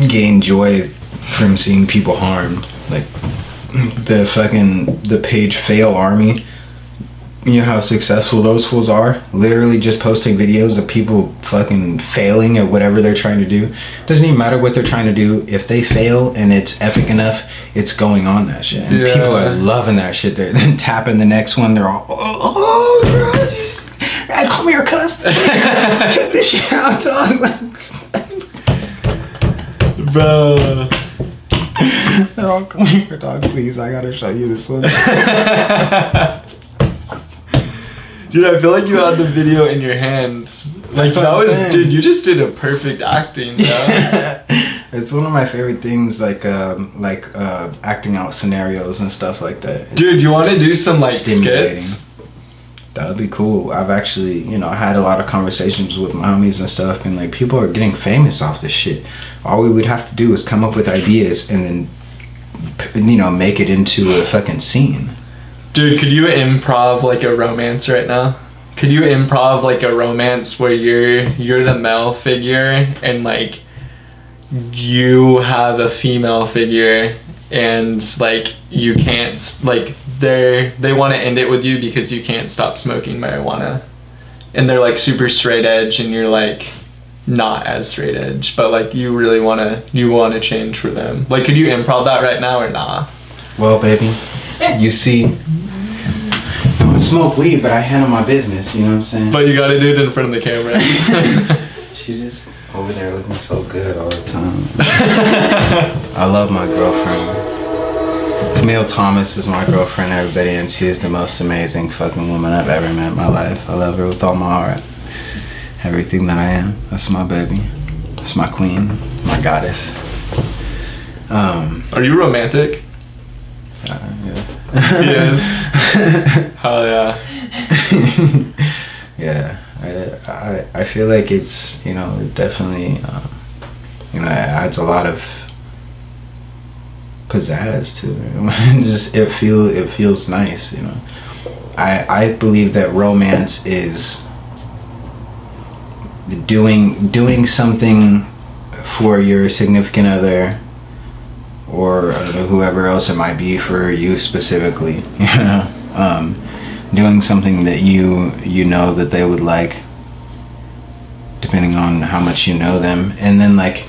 gain joy from seeing people harmed, like the Page Fail Army. You know how successful those fools are? Literally just posting videos of people fucking failing at whatever they're trying to do. Doesn't even matter what they're trying to do. If they fail and it's epic enough, it's going on that shit. And people are loving that shit. They're then tapping the next one. They're all, hey, come here, cuz. Check this shit out, dog. Bro. They're all, come here, dog, please. I gotta show you this one. Dude, I feel like you had the video in your hand. Like, that was, dude, you just did a perfect acting, bro. It's one of my favorite things, like acting out scenarios and stuff like that. It's dude, you want to do some, like, skits? That would be cool. I've actually, had a lot of conversations with my homies and stuff, and like people are getting famous off this shit. All we would have to do is come up with ideas and then, make it into a fucking scene. Dude, could you improv like a romance right now? Could you improv like a romance where you're the male figure and like you have a female figure and like you can't, like they want to end it with you because you can't stop smoking marijuana, and they're like super straight edge and you're like not as straight edge, but like you really want to change for them? Like, could you improv that right now or nah? Well, baby, you see, I smoke weed, but I handle my business, you know what I'm saying? But you gotta do it in front of the camera. She just over there looking so good all the time. I love my girlfriend. Camille Thomas is my girlfriend, everybody, and she is the most amazing fucking woman I've ever met in my life. I love her with all my heart. Everything that I am. That's my baby. That's my queen, my goddess. Are you romantic? Yeah. Yes. Hell yeah. Yeah. I feel like it's, it definitely, it adds a lot of pizzazz to it. Just it feels nice, I believe that romance is doing something for your significant other, or I don't know, whoever else it might be for you specifically, doing something that you know that they would like, depending on how much you know them, and then like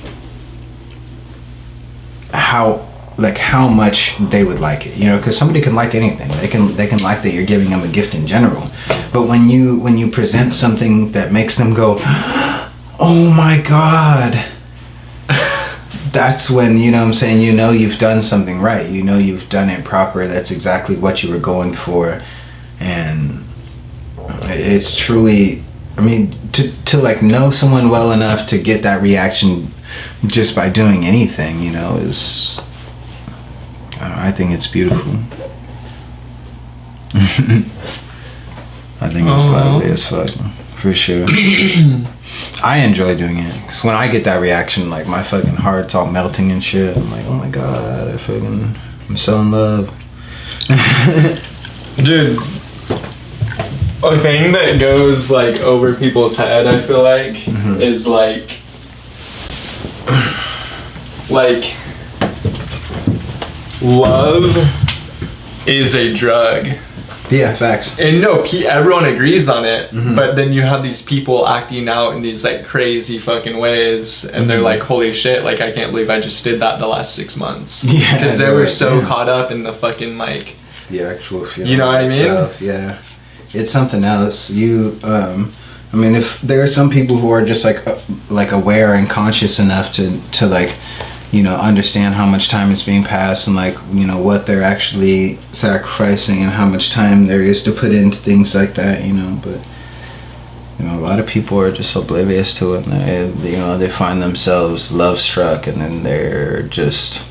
how much they would like it, because somebody can like anything. They can like that you're giving them a gift in general, but when you present something that makes them go, oh my god, that's when, what I'm saying, you've done something right, you've done it proper. That's exactly what you were going for. And it's truly, to like know someone well enough to get that reaction just by doing anything, is, I think it's beautiful. I think it's lovely as fuck, for sure. I enjoy doing it, because when I get that reaction, like my fucking heart's all melting and shit. I'm like, oh my god, I'm so in love. Dude, a thing that goes like over people's head, I feel like, is like love is a drug. Yeah, facts. And no, everyone agrees on it, but then you have these people acting out in these like crazy fucking ways, and they're like, holy shit, like I can't believe I just did that the last 6 months. Yeah. Because they were so caught up in the fucking like... the actual feeling. You know what I mean? Itself. Yeah. It's something else. If there are some people who are just like aware and conscious enough to like, understand how much time is being passed and like, what they're actually sacrificing and how much time there is to put into things like that, but a lot of people are just oblivious to it, and they find themselves love struck, and then they're just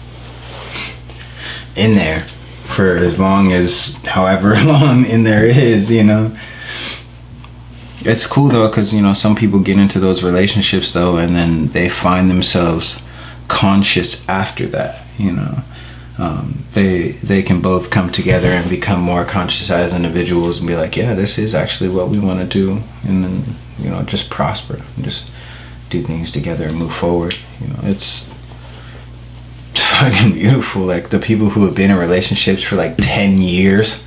in there for as long as however long in there is. It's cool though, because some people get into those relationships though, and then they find themselves conscious after that. They can both come together and become more conscious as individuals and be like, yeah, this is actually what we want to do, and then just prosper and just do things together and move forward. It's fucking beautiful. Like the people who have been in relationships for like 10 years,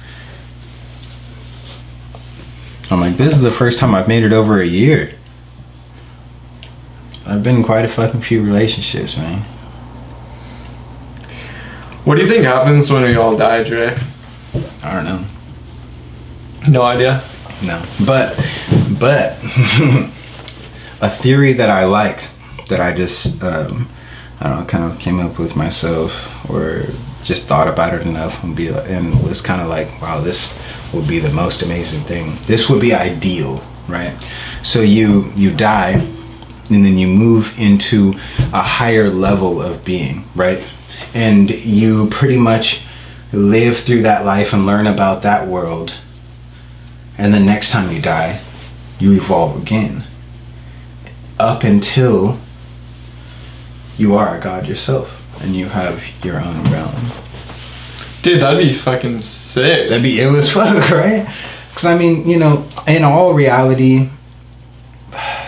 I'm like, this is the first time I've made it over a year. I've been in quite a fucking few relationships, man. What do you think happens when we all die, Dre? I don't know. No idea? No. But a theory that I like, that I just I don't know, kind of came up with myself, or just thought about it enough and was kind of like, wow, this would be the most amazing thing. This would be ideal, right? So you die, and then you move into a higher level of being, right? And you pretty much live through that life and learn about that world. And the next time you die, you evolve again. Up until you are a god yourself and you have your own realm. Dude, that'd be fucking sick. That'd be ill as fuck, right? Because I mean, you know, in all reality,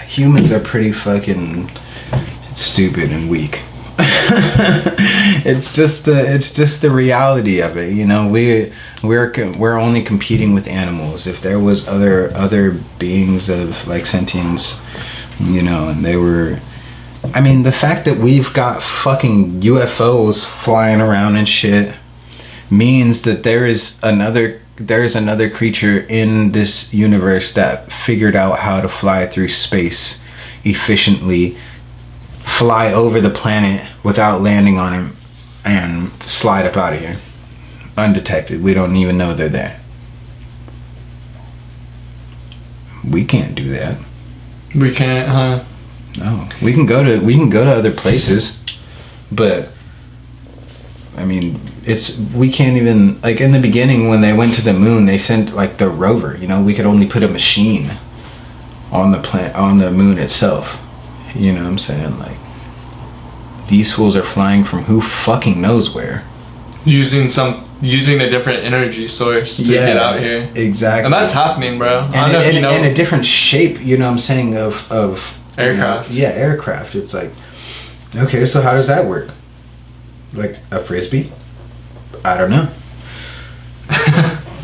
humans are pretty fucking stupid and weak. It's just the reality of it, you know. We're only competing with animals. If there was other beings of like sentience, you know, and they were, I mean, the fact that we've got fucking UFOs flying around and shit means that there is another creature in this universe that figured out how to fly through space efficiently, fly over the planet without landing on him, and slide up out of here undetected. We don't even know they're there. We can't do that. We can't, huh? No. We can go to other places, but I mean, we can't even, like, in the beginning when they went to the moon, they sent like the rover, you know. We could only put a machine on the moon itself. You know what I'm saying? Like, these fools are flying from who fucking knows where. Using a different energy source to get out here. Exactly. And that's happening, bro. And I don't know if you know. In a different shape, you know what I'm saying, of aircraft. You know, aircraft. It's like, okay, so how does that work? Like a frisbee? I don't know.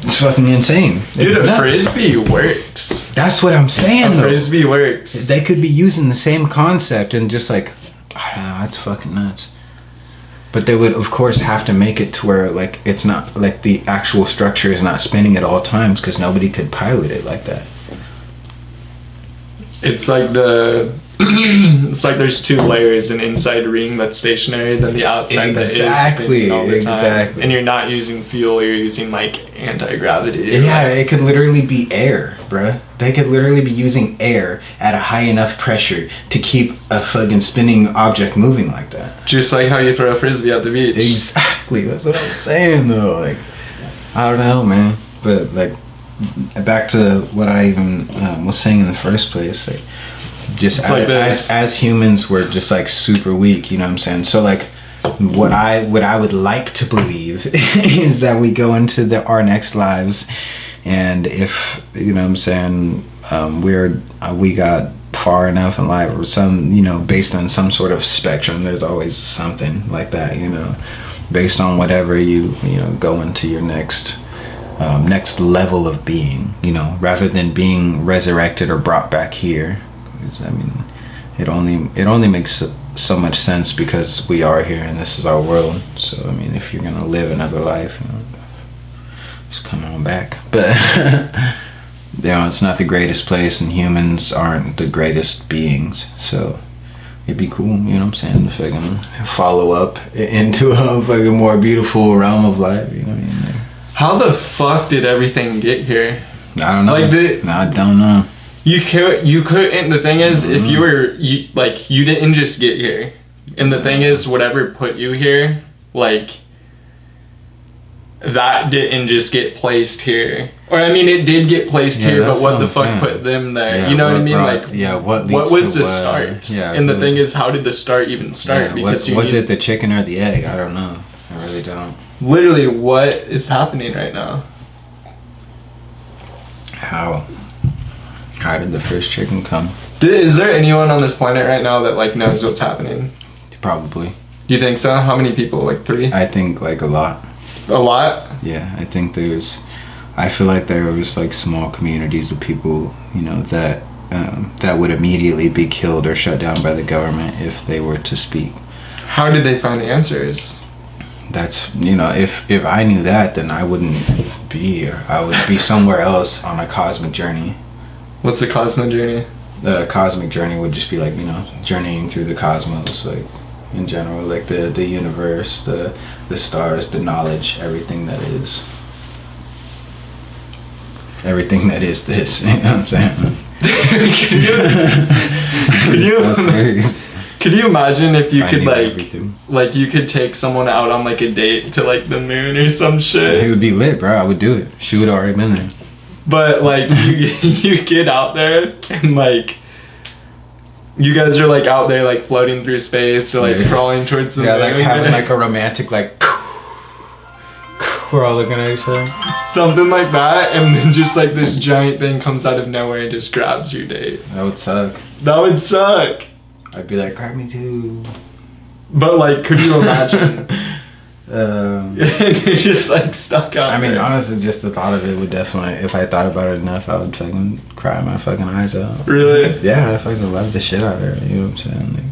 It's fucking insane. Dude, a frisbee works. That's what I'm saying, though. A frisbee works. They could be using the same concept and just like, I don't know, that's fucking nuts. But they would, of course, have to make it to where, like, it's not, like, the actual structure is not spinning at all times, because nobody could pilot it like that. It's like it's like there's two layers: an inside ring that's stationary, then the outside that is spinning all the time. Exactly. And you're not using fuel; you're using like anti-gravity. Yeah, it could literally be air, bruh. They could literally be using air at a high enough pressure to keep a fucking spinning object moving like that. Just like how you throw a frisbee at the beach. Exactly. That's what I'm saying, though. Like, I don't know, man. But like, back to what I even was saying in the first place, like, just as humans, we're just like super weak, you know what I'm saying? So like, what I would like to believe is that we go into our next lives, and if, you know what I'm saying, we got far enough in life, or some, you know, based on some sort of spectrum, there's always something like that, you know, based on whatever you know, go into your next level of being, you know, rather than being resurrected or brought back here. I mean, it only makes so much sense because we are here and this is our world. So I mean, if you're gonna live another life, you know, just come on back. But you know, it's not the greatest place, and humans aren't the greatest beings. So it'd be cool, you know what I'm saying, to fucking follow up into a fucking more beautiful realm of life. You know what I mean? How the fuck did everything get here? I don't know. I don't know. You couldn't. The thing is, if you didn't just get here, and the thing is, whatever put you here, like, that didn't just get placed here. Or I mean, it did get placed here, but what the fuck put them there? Yeah, you know what I mean? What was the start? Yeah. And the thing is, how did the start even start? Yeah, because was it the chicken or the egg? I don't know. I really don't. Literally, what is happening right now? How did the first chicken come? Is there anyone on this planet right now that like knows what's happening? Probably. You think so? How many people? Like 3? I think like a lot. A lot? Yeah, I think I feel like there was like small communities of people, you know, that would immediately be killed or shut down by the government if they were to speak. How did they find the answers? That's, you know, if I knew that, then I wouldn't be here. I would be somewhere else on a cosmic journey. What's the cosmic journey? The cosmic journey would just be like, you know, journeying through the cosmos, like, in general, like the universe, the stars, the knowledge, everything that is. everything that is this. You know what I'm saying? Could you imagine if you could Everything. like you could take someone out on like a date to like the moon or some shit? It would be lit, bro. I would do it. She would already been there. But like you get out there and like you guys are like out there like floating through space or like crawling towards the moon. Like having like a romantic like we're all looking at each other. Something like that, and then just like this giant thing comes out of nowhere and just grabs your date. That would suck. That would suck. I'd be like, grab me too. But like, could you imagine? You're just like stuck out. I mean, there. honestly, just the thought of it would definitely, if I thought about it enough, I would fucking cry my fucking eyes out. Really? Yeah, I fucking love the shit out of her. You know what I'm saying? Like,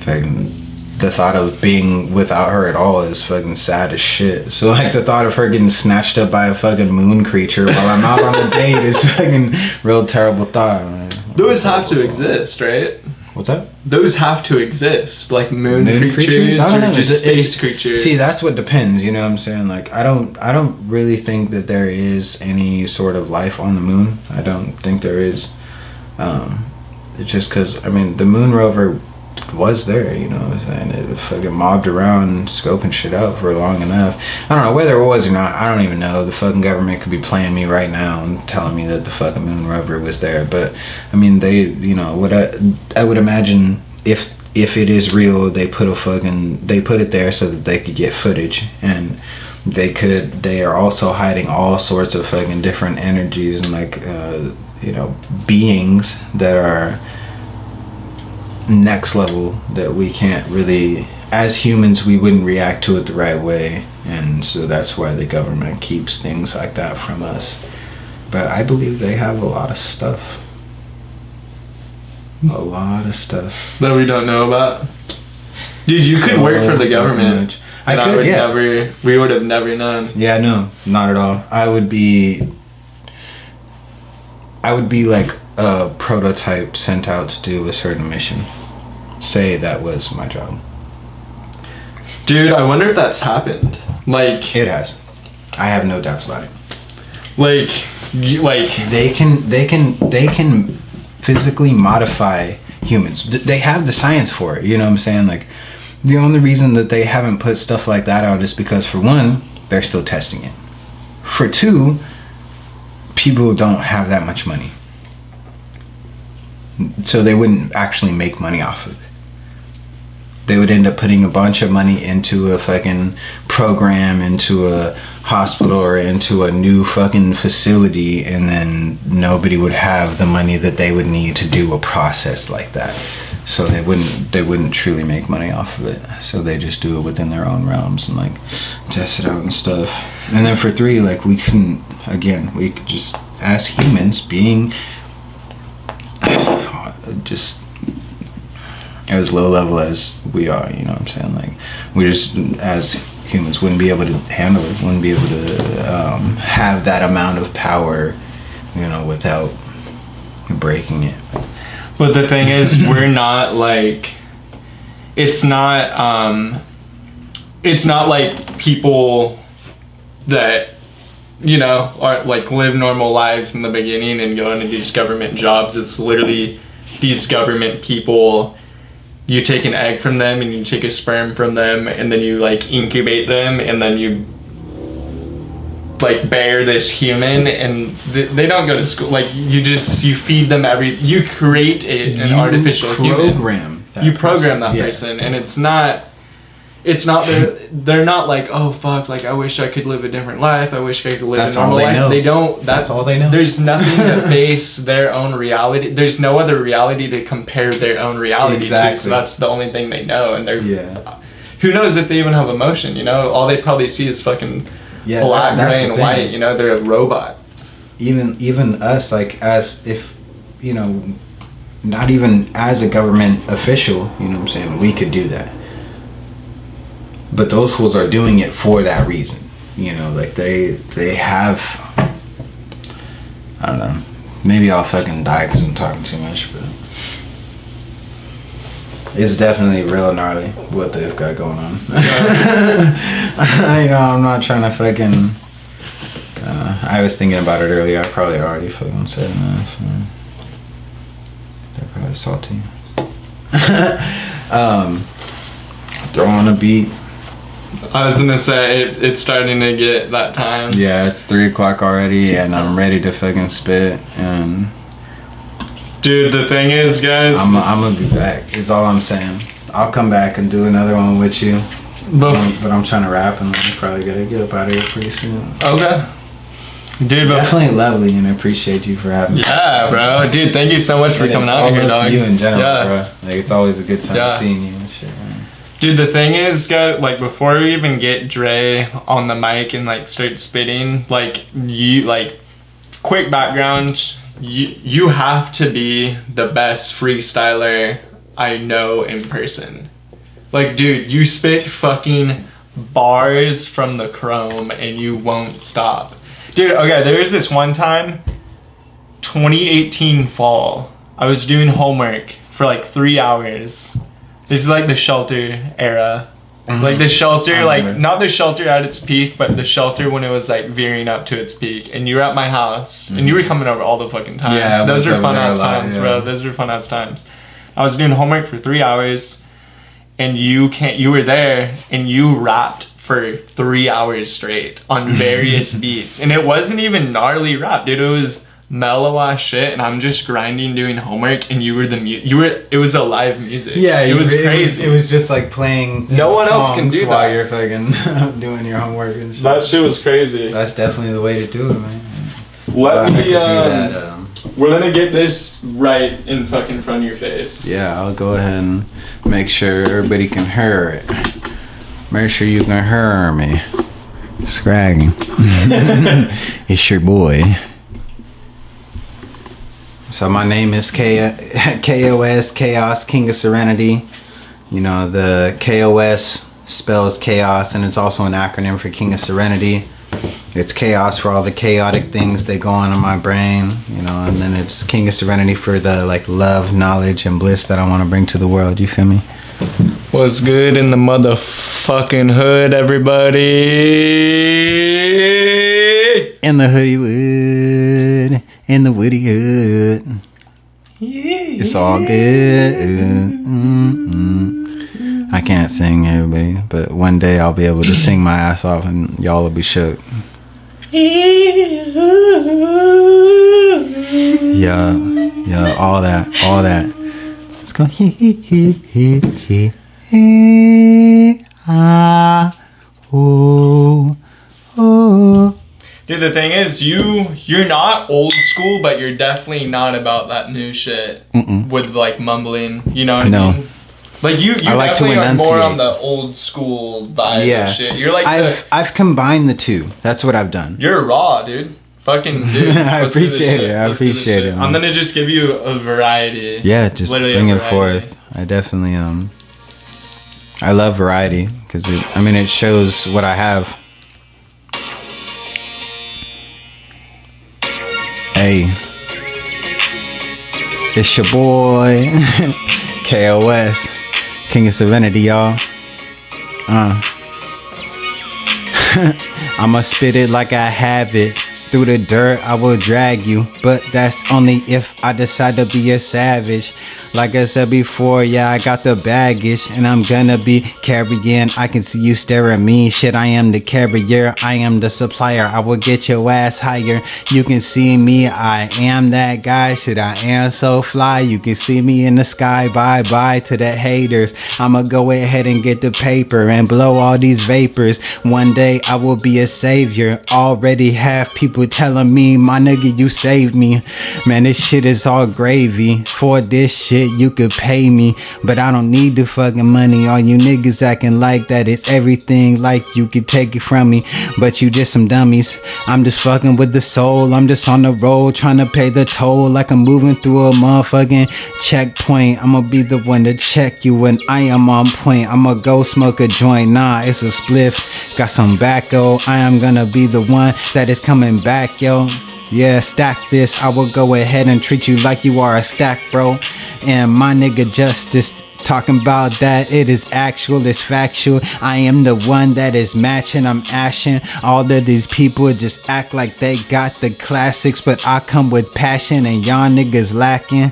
fucking, the thought of being without her at all is fucking sad as shit. So like the thought of her getting snatched up by a fucking moon creature while I'm out on a date is fucking real terrible thought, man. Those have to exist, right? What's up? Those have to exist, like moon creatures I don't or know. just space creatures. See, that's what depends. You know what I'm saying? Like, I don't really think that there is any sort of life on the moon. I don't think there is. It's just because, I mean, the moon rover was there, you know what I'm saying? It fucking mobbed around scoping shit out for long enough. I don't know whether it was or not. I don't even know. The fucking government could be playing me right now and telling me that the fucking moon rover was there. But I mean, they, you know, what I would imagine if it is real, they put it there so that they could get footage, and they are also hiding all sorts of fucking different energies and like you know, beings that are next level that we can't really, as humans, we wouldn't react to it the right way, and so that's why the government keeps things like that from us. But I believe they have a lot of stuff that we don't know about. Dude, you could work for the government. We would have never known. Yeah, no, not at all. I would be like a prototype sent out to do a certain mission. Say that was my job. Dude, I wonder if that's happened. Like, it has. I have no doubts about it. Like they can physically modify humans. They have the science for it. You know what I'm saying? Like, the only reason that they haven't put stuff like that out is because, for one, they're still testing it. For two, people don't have that much money. So they wouldn't actually make money off of it. They would end up putting a bunch of money into a fucking program, into a hospital, or into a new fucking facility, and then nobody would have the money that they would need to do a process like that. So they wouldn't truly make money off of it. So they just do it within their own realms and like test it out and stuff. And then for three, like, we could just, as humans, being just as low level as we are, you know what I'm saying? Like, we just, as humans, wouldn't be able to handle it, wouldn't be able to have that amount of power, you know, without breaking it. But the thing is, we're not like, it's not like people that, you know, are like live normal lives in the beginning and go into these government jobs. It's literally these government people, you take an egg from them and you take a sperm from them, and then you like incubate them, and then you like bear this human, and they don't go to school. Like, you feed them you create an artificial human. You program that person, and it's not they're not like, oh fuck, like I wish I could live a different life, I wish I could live a normal life. They don't. That's all they know. There's nothing to base their own reality. There's no other reality to compare their own reality to. So that's the only thing they know, and who knows if they even have emotion, you know? All they probably see is fucking black, gray, and white, you know? They're a robot. Even us, like, as if, you know, not even as a government official, you know what I'm saying, we could do that. But those fools are doing it for that reason. You know, like, they have, I don't know, maybe I'll fucking die because I'm talking too much, but it's definitely real gnarly what they've got going on. You know, I'm not trying to fucking I was thinking about it earlier. I probably already fucking said enough. They're probably salty. Throw on a beat. I was gonna say it's starting to get that time. Yeah, it's 3 o'clock already, and I'm ready to fucking spit. And dude, the thing is, guys, I'm gonna be back. Is all I'm saying. I'll come back and do another one with you. But I'm trying to rap, and I'm probably gonna get up out of here pretty soon. Okay. Dude, definitely lovely, and I appreciate you for having me. Yeah, bro. Dude, thank you so much for coming out here, dog. To you in general, bro. Like, it's always a good time seeing you and shit, man. Dude, the thing is, guys, like, before we even get Dre on the mic and, like, start spitting, like, quick background, you have to be the best freestyler I know in person. Like, dude, you spit fucking bars from the chrome and you won't stop. Dude, okay, there was this one time, 2018 fall, I was doing homework for like 3 hours. This is like the shelter era. Like the shelter, like not the shelter at its peak, but the shelter when it was like veering up to its peak. And you were at my house, and you were coming over all the fucking time. Yeah, those are fun ass times, bro. Those are fun ass times. I was doing homework for 3 hours, and you were there, and you rapped for 3 hours straight on various beats. And it wasn't even gnarly rap, dude. It was mellow ass shit, and I'm just grinding doing homework, and you were it was a live music. Yeah, it was crazy. It was just like playing no one else can do while that. You're fucking doing your homework and shit. That shit was crazy. That's definitely the way to do it, man. Let me we're gonna get this right in fucking front of your face. Yeah, I'll go ahead and make sure everybody can hear it. Make sure you can hear me. Scragging. It's your boy. So my name is KOS, Chaos, King of Serenity. You know, the KOS spells chaos, and it's also an acronym for King of Serenity. It's chaos for all the chaotic things that go on in my brain, you know, and then it's King of Serenity for the like love, knowledge, and bliss that I want to bring to the world. You feel me? What's good in the motherfucking hood, everybody? In the hoodie wood, in the woody hood. It's all good. I can't sing, everybody, but one day I'll be able to sing my ass off, and y'all will be shook. Yeah, all that. Let's go. Dude, the thing is, you're not old school, but you're definitely not about that new shit with like mumbling. You know what I mean? Like you like definitely are more on the old school vibe and shit. You're like I've combined the two. That's what I've done. You're raw, dude. Fucking dude. I appreciate it. Man. I'm gonna just give you a variety. Yeah, just bring it forth. I definitely I love variety because it shows what I have. Hey, it's your boy KOS, King of Serenity, y'all. I'ma spit it like I have it. Through the dirt, I will drag you, but that's only if I decide to be a savage. Like I said before, yeah, I got the baggage, and I'm gonna be carrying. I can see you stare at me. Shit, I am the carrier. I am the supplier. I will get your ass higher. You can see me. I am that guy. Shit, I am so fly. You can see me in the sky. Bye bye to the haters. I'ma go ahead and get the paper and blow all these vapors. One day I will be a savior. Already have people telling me, my nigga, you saved me. Man, this shit is all gravy. For this shit, you could pay me, but I don't need the fucking money. All you niggas acting like that, it's everything like you could take it from me, but you just some dummies. I'm just fucking with the soul. I'm just on the road trying to pay the toll, like I'm moving through a motherfucking checkpoint. I'ma be the one to check you when I am on point. I'ma go smoke a joint. Nah, it's a spliff. Got some bacco. I am gonna be the one that is coming back, yo. Yeah, stack this. I will go ahead and treat you like you are a stack, bro. And my nigga Justice Talking about that, it is actual, it's factual. I am the one that is matching, I'm ashing. All of these people just act like they got the classics, but I come with passion and y'all niggas lacking.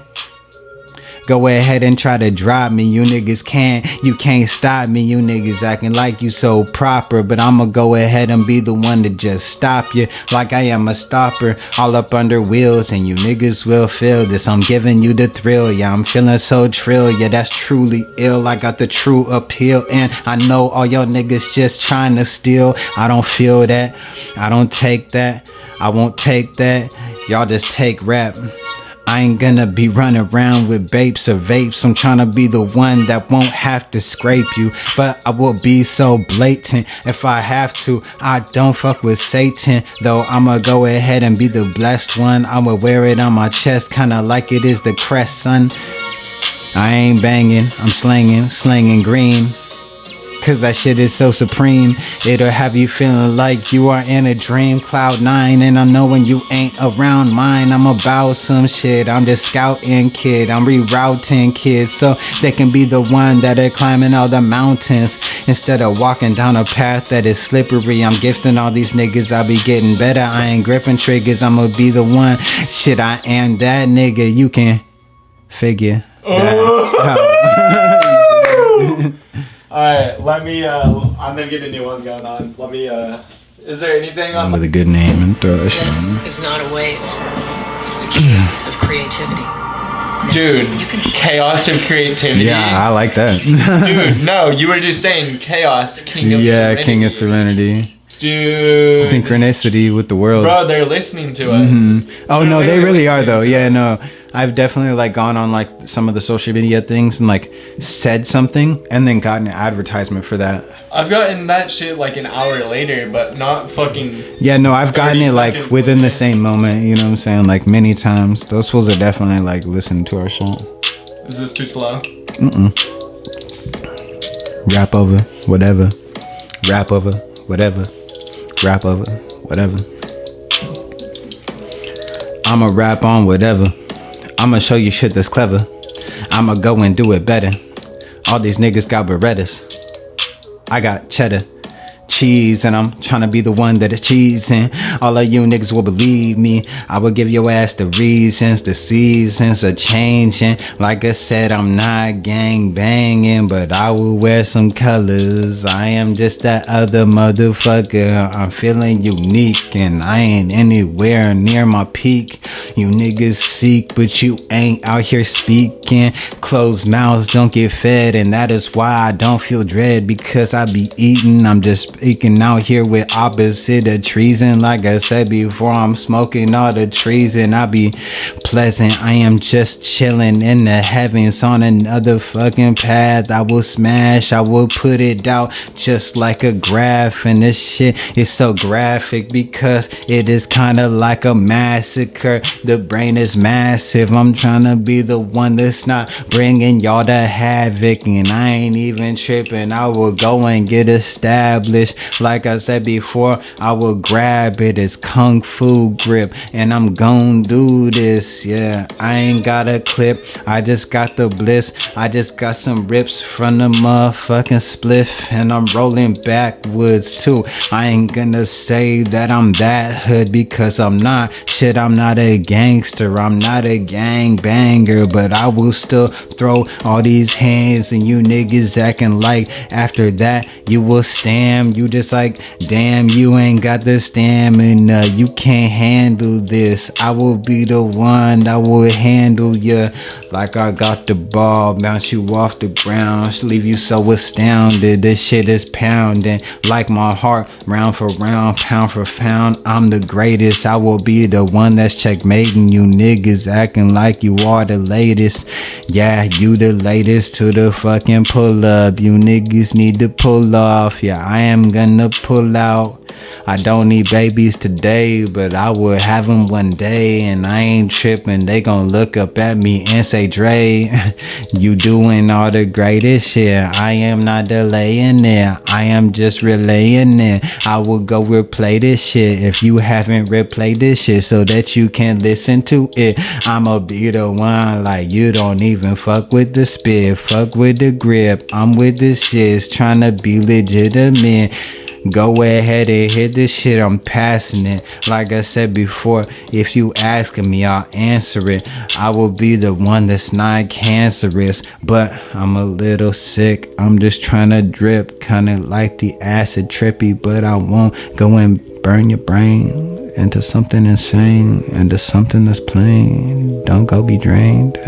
Go ahead and try to drop me, you niggas can't. You can't stop me, you niggas acting like you so proper. But I'ma go ahead and be the one to just stop you, like I am a stopper. All up under wheels, and you niggas will feel this. I'm giving you the thrill, yeah, I'm feeling so trill. Yeah, that's truly ill, I got the true appeal. And I know all y'all niggas just trying to steal. I don't feel that, I don't take that, I won't take that. Y'all just take rap. I ain't gonna be running around with babes or vapes. I'm trying to be the one that won't have to scrape you, but I will be so blatant if I have to. I don't fuck with Satan, though I'ma go ahead and be the blessed one. I'ma wear it on my chest, kinda like it is the crest, son. I ain't banging, I'm slanging green. Cause that shit is so supreme. It'll have you feeling like you are in a dream. Cloud 9, and I know when you ain't around mine. I'm about some shit, I'm just scouting kid. I'm rerouting kids so they can be the one that are climbing all the mountains. Instead of walking down a path that is slippery, I'm gifting all these niggas, I'll be getting better. I ain't gripping triggers, I'ma be the one. Shit, I am that nigga, you can figure that out. Alright, let me, I'm gonna get a new one going on. Let me, is there anything on with a good name and throw it. This is not a wave. It's the chaos of creativity. Dude, chaos of creativity. Yeah, I like that. Dude, no, you were just saying chaos, king of serenity. King of serenity. Dude. Synchronicity with the world. Bro, they're listening to us. Oh, no, they really are, though. Yeah, no. I've definitely, like, gone on, like, some of the social media things and, like, said something and then gotten an advertisement for that. I've gotten that shit, like, an hour later, but not fucking... Yeah, no, I've gotten it, like, within the same moment, you know what I'm saying? Like, many times. Those fools are definitely, like, listening to our song. Is this too slow? Rap over, whatever. Rap over, whatever. Rap over, whatever. I'ma rap on whatever. I'ma show you shit that's clever. I'ma go and do it better. All these niggas got Berettas. I got cheddar, cheese, and I'm trying to be the one that is cheesing. All of you niggas will believe me. I will give your ass the reasons. The seasons are changing. Like I said, I'm not gang banging, but I will wear some colors. I am just that other motherfucker. I'm feeling unique, and I ain't anywhere near my peak. You niggas seek, but you ain't out here speaking. Closed mouths don't get fed, and that is why I don't feel dread, because I be eating. I'm just speaking out here with opposite of treason. Like I said before, I'm smoking all the trees and I be pleasant. I am just chilling in the heavens on another fucking path. I will smash, I will put it out just like a graph. And this shit is so graphic because it is kind of like a massacre. The brain is massive. I'm trying to be the one that's not bringing y'all to havoc, and I ain't even tripping. I will go and get established. Like I said before, I will grab it as kung fu grip, and I'm gon' do this. Yeah, I ain't got a clip, I just got the bliss. I just got some rips from the motherfucking spliff, and I'm rolling backwards too. I ain't gonna say that I'm that hood because I'm not. Shit, I'm not a gangster, I'm not a gang banger, but I will still throw all these hands, and you niggas acting like after that you will stam. You just like, damn, you ain't got the stamina, you can't handle this. I will be the one that will handle ya like I got the ball, bounce you off the ground, leave you so astounded. This shit is pounding like my heart, round for round, pound for pound. I'm the greatest, I will be the one that's checkmating you niggas acting like you are the latest. Yeah, you the latest to the fucking pull up. You niggas need to pull off. Yeah, I am gonna pull out. I don't need babies today, but I will have them one day. And I ain't tripping, they gon' look up at me and say, Dre, you doing all the greatest shit. I am not delaying it, I am just relaying it. I will go replay this shit if you haven't replayed this shit, so that you can listen to it. I'ma be the one, like, you don't even fuck with the spit, fuck with the grip. I'm with the shits, tryna be legitimate. Go ahead and hit this shit, I'm passing it. Like I said before, if you asking me, I'll answer it. I will be the one that's not cancerous, but I'm a little sick. I'm just trying to drip, kinda like the acid trippy, but I won't go and burn your brain into something insane, into something that's plain. Don't go be drained.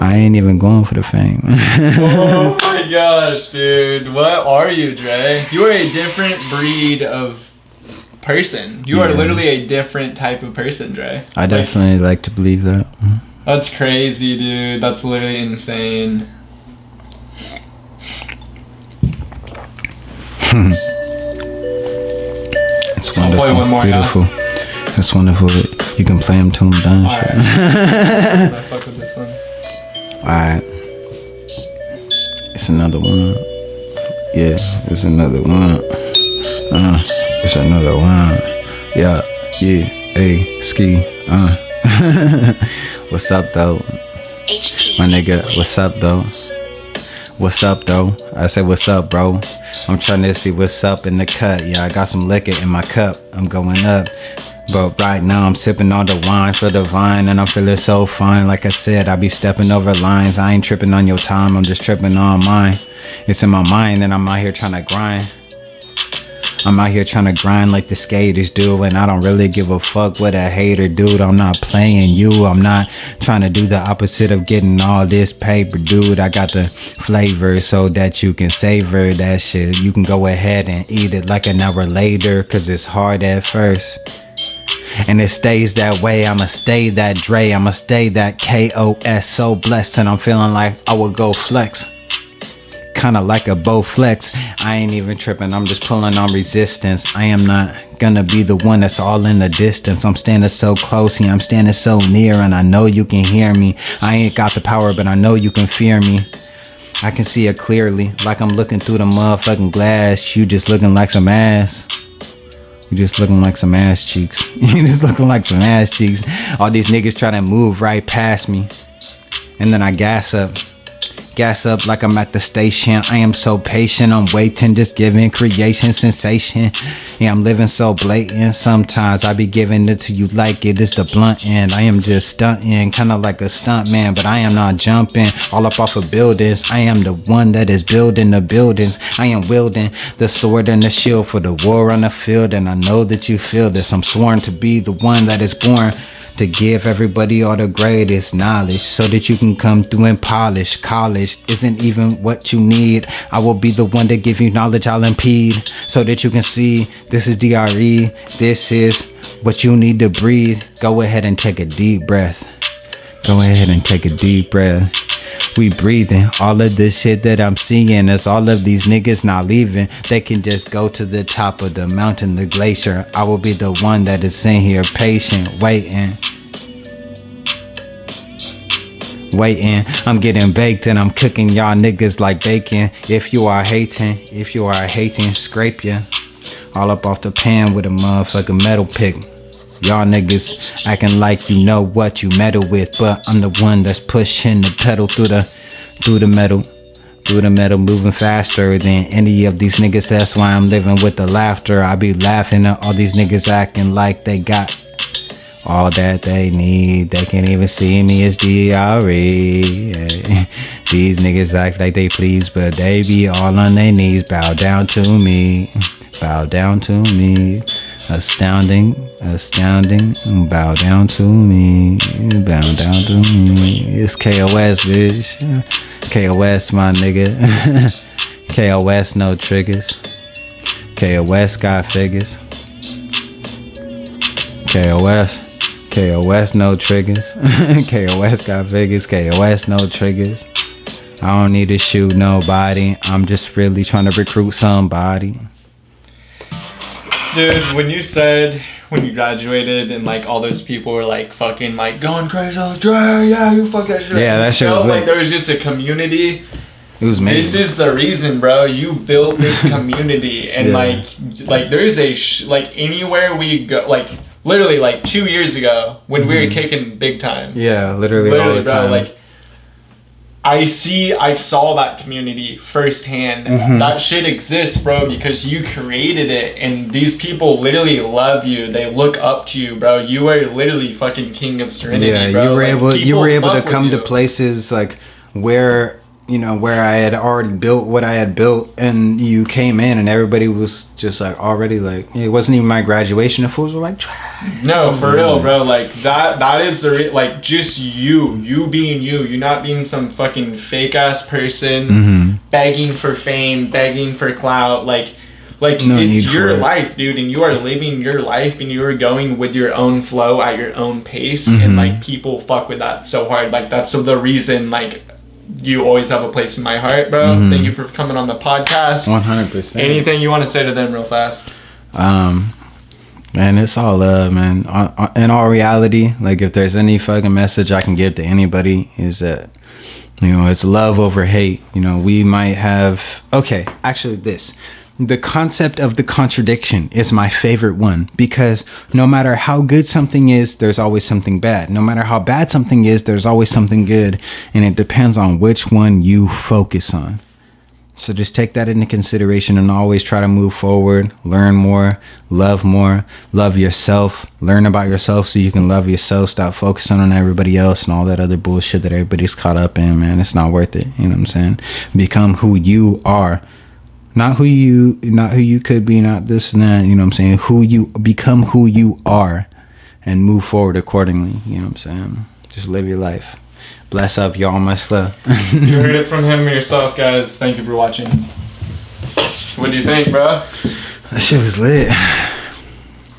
I ain't even going for the fame. Oh my gosh, dude. What are you, Dre? You are a different breed of person. You are literally a different type of person, Dre. I definitely like to believe that. That's crazy, dude. That's literally insane. It's wonderful. I'll play one more, beautiful. Yeah? It's wonderful. You can play them till I'm done. Alright. I fuck with this one. Alright. It's another one. Yeah, it's another one. It's another one. Yeah, hey, ski. What's up though? My nigga, what's up though? What's up though? I said what's up, bro? I'm trying to see what's up in the cut. Yeah, I got some liquor in my cup. I'm going up. But right now I'm sipping on the wine for the vine, and I'm feeling so fine. Like I said, I be stepping over lines. I ain't tripping on your time, I'm just tripping on mine. It's in my mind and I'm out here trying to grind. I'm out here trying to grind like the skaters do, and I don't really give a fuck what a hater dude. I'm not playing you, I'm not trying to do the opposite of getting all this paper, dude. I got the flavor so that you can savor that shit. You can go ahead and eat it like an hour later, cause it's hard at first. And it stays that way. I'ma stay that Dre, I'ma stay that KOS. So blessed, and I'm feeling like I would go flex, kinda like a bow flex. I ain't even tripping, I'm just pulling on resistance. I am not gonna be the one that's all in the distance. I'm standing so close, yeah, I'm standing so near, and I know you can hear me. I ain't got the power, but I know you can fear me. I can see it clearly, like I'm looking through the motherfucking glass. You just looking like some ass. You just looking like some ass cheeks. You just looking like some ass cheeks. All these niggas try to move right past me, and then I gas up like I'm at the station. I am so patient, I'm waiting, just giving creation sensation. Yeah, I'm living so blatant. Sometimes I be giving it to you like it is the blunt end. I am just stunting, kinda like a stunt man, but I am not jumping all up off of buildings. I am the one that is building the buildings. I am wielding the sword and the shield for the war on the field, and I know that you feel this. I'm sworn to be the one that is born to give everybody all the greatest knowledge, so that you can come through and polish. College isn't even what you need. I will be the one to give you knowledge, I'll impede, so that you can see this is DRE. This is what you need to breathe. Go ahead and take a deep breath. Go ahead and take a deep breath. We breathing all of this shit that I'm seeing. As all of these niggas not leaving, they can just go to the top of the mountain, the glacier. I will be the one that is in here patient, waiting. I'm getting baked and I'm cooking y'all niggas like bacon. If you are hating, scrape ya all up off the pan with a motherfucking metal pick. Y'all niggas acting like you know what you meddle with, but I'm the one that's pushing the pedal through the metal, moving faster than any of these niggas. That's why I'm living with the laughter. I be laughing at all these niggas acting like they got all that they need. They can't even see me as DRE. These niggas act like they please, but they be all on their knees. Bow down to me. Bow down to me. Astounding, bow down to me, bow down to me. It's KOS, bitch. KOS, my nigga. KOS, no triggers. KOS got figures. KOS, no triggers. KOS got figures. KOS, no triggers. I don't need to shoot nobody. I'm just really trying to recruit somebody. Dude, when you said when you graduated and like all those people were like fucking like going crazy, like, yeah, you fuck that shit. Yeah, that shit was felt like lit. there was just a community. It was amazing. This is the reason, bro. You built this community, and Yeah. like there's a like anywhere we go, like literally like 2 years ago when we were kicking big time. Yeah, literally all the bro. time. Like I saw that community firsthand. That shit exists, bro, because you created it, and these people literally love you. They look up to you, bro. You are literally fucking king of Serenity, yeah, bro. you were Like, able people to fuck come with to you. places like where where I had already built what I had built, and you came in and everybody was just like already like, it wasn't even my graduation. The fools were like, No, for real, bro. Like that is the like just you being you not being some fucking fake ass person begging for fame, begging for clout. Like No need it's for your it. life, dude, and you are living your life, and you are going with your own flow at your own pace, and like people fuck with that so hard. Like that's the reason like you always have a place in my heart, bro. Thank you for coming on the podcast. 100%. Anything you want to say to them real fast? Man, it's all love, man. In all reality, like if there's any fucking message I can give to anybody, is that it's love over hate. We might have the concept of the contradiction is my favorite one, because no matter how good something is, there's always something bad. No matter how bad something is, there's always something good, and it depends on which one you focus on. So just take that into consideration and always try to move forward, learn more, love yourself, learn about yourself so you can love yourself. Stop focusing on everybody else and all that other bullshit that everybody's caught up in, man. It's not worth it. You know what I'm saying? Become who you are. Not who you could be, not this and that, you know what I'm saying? Become who you are and move forward accordingly, you know what I'm saying? Just live your life. Bless up, y'all, much love. You heard it from him yourself, guys. Thank you for watching. What do you think, bro? That shit was lit.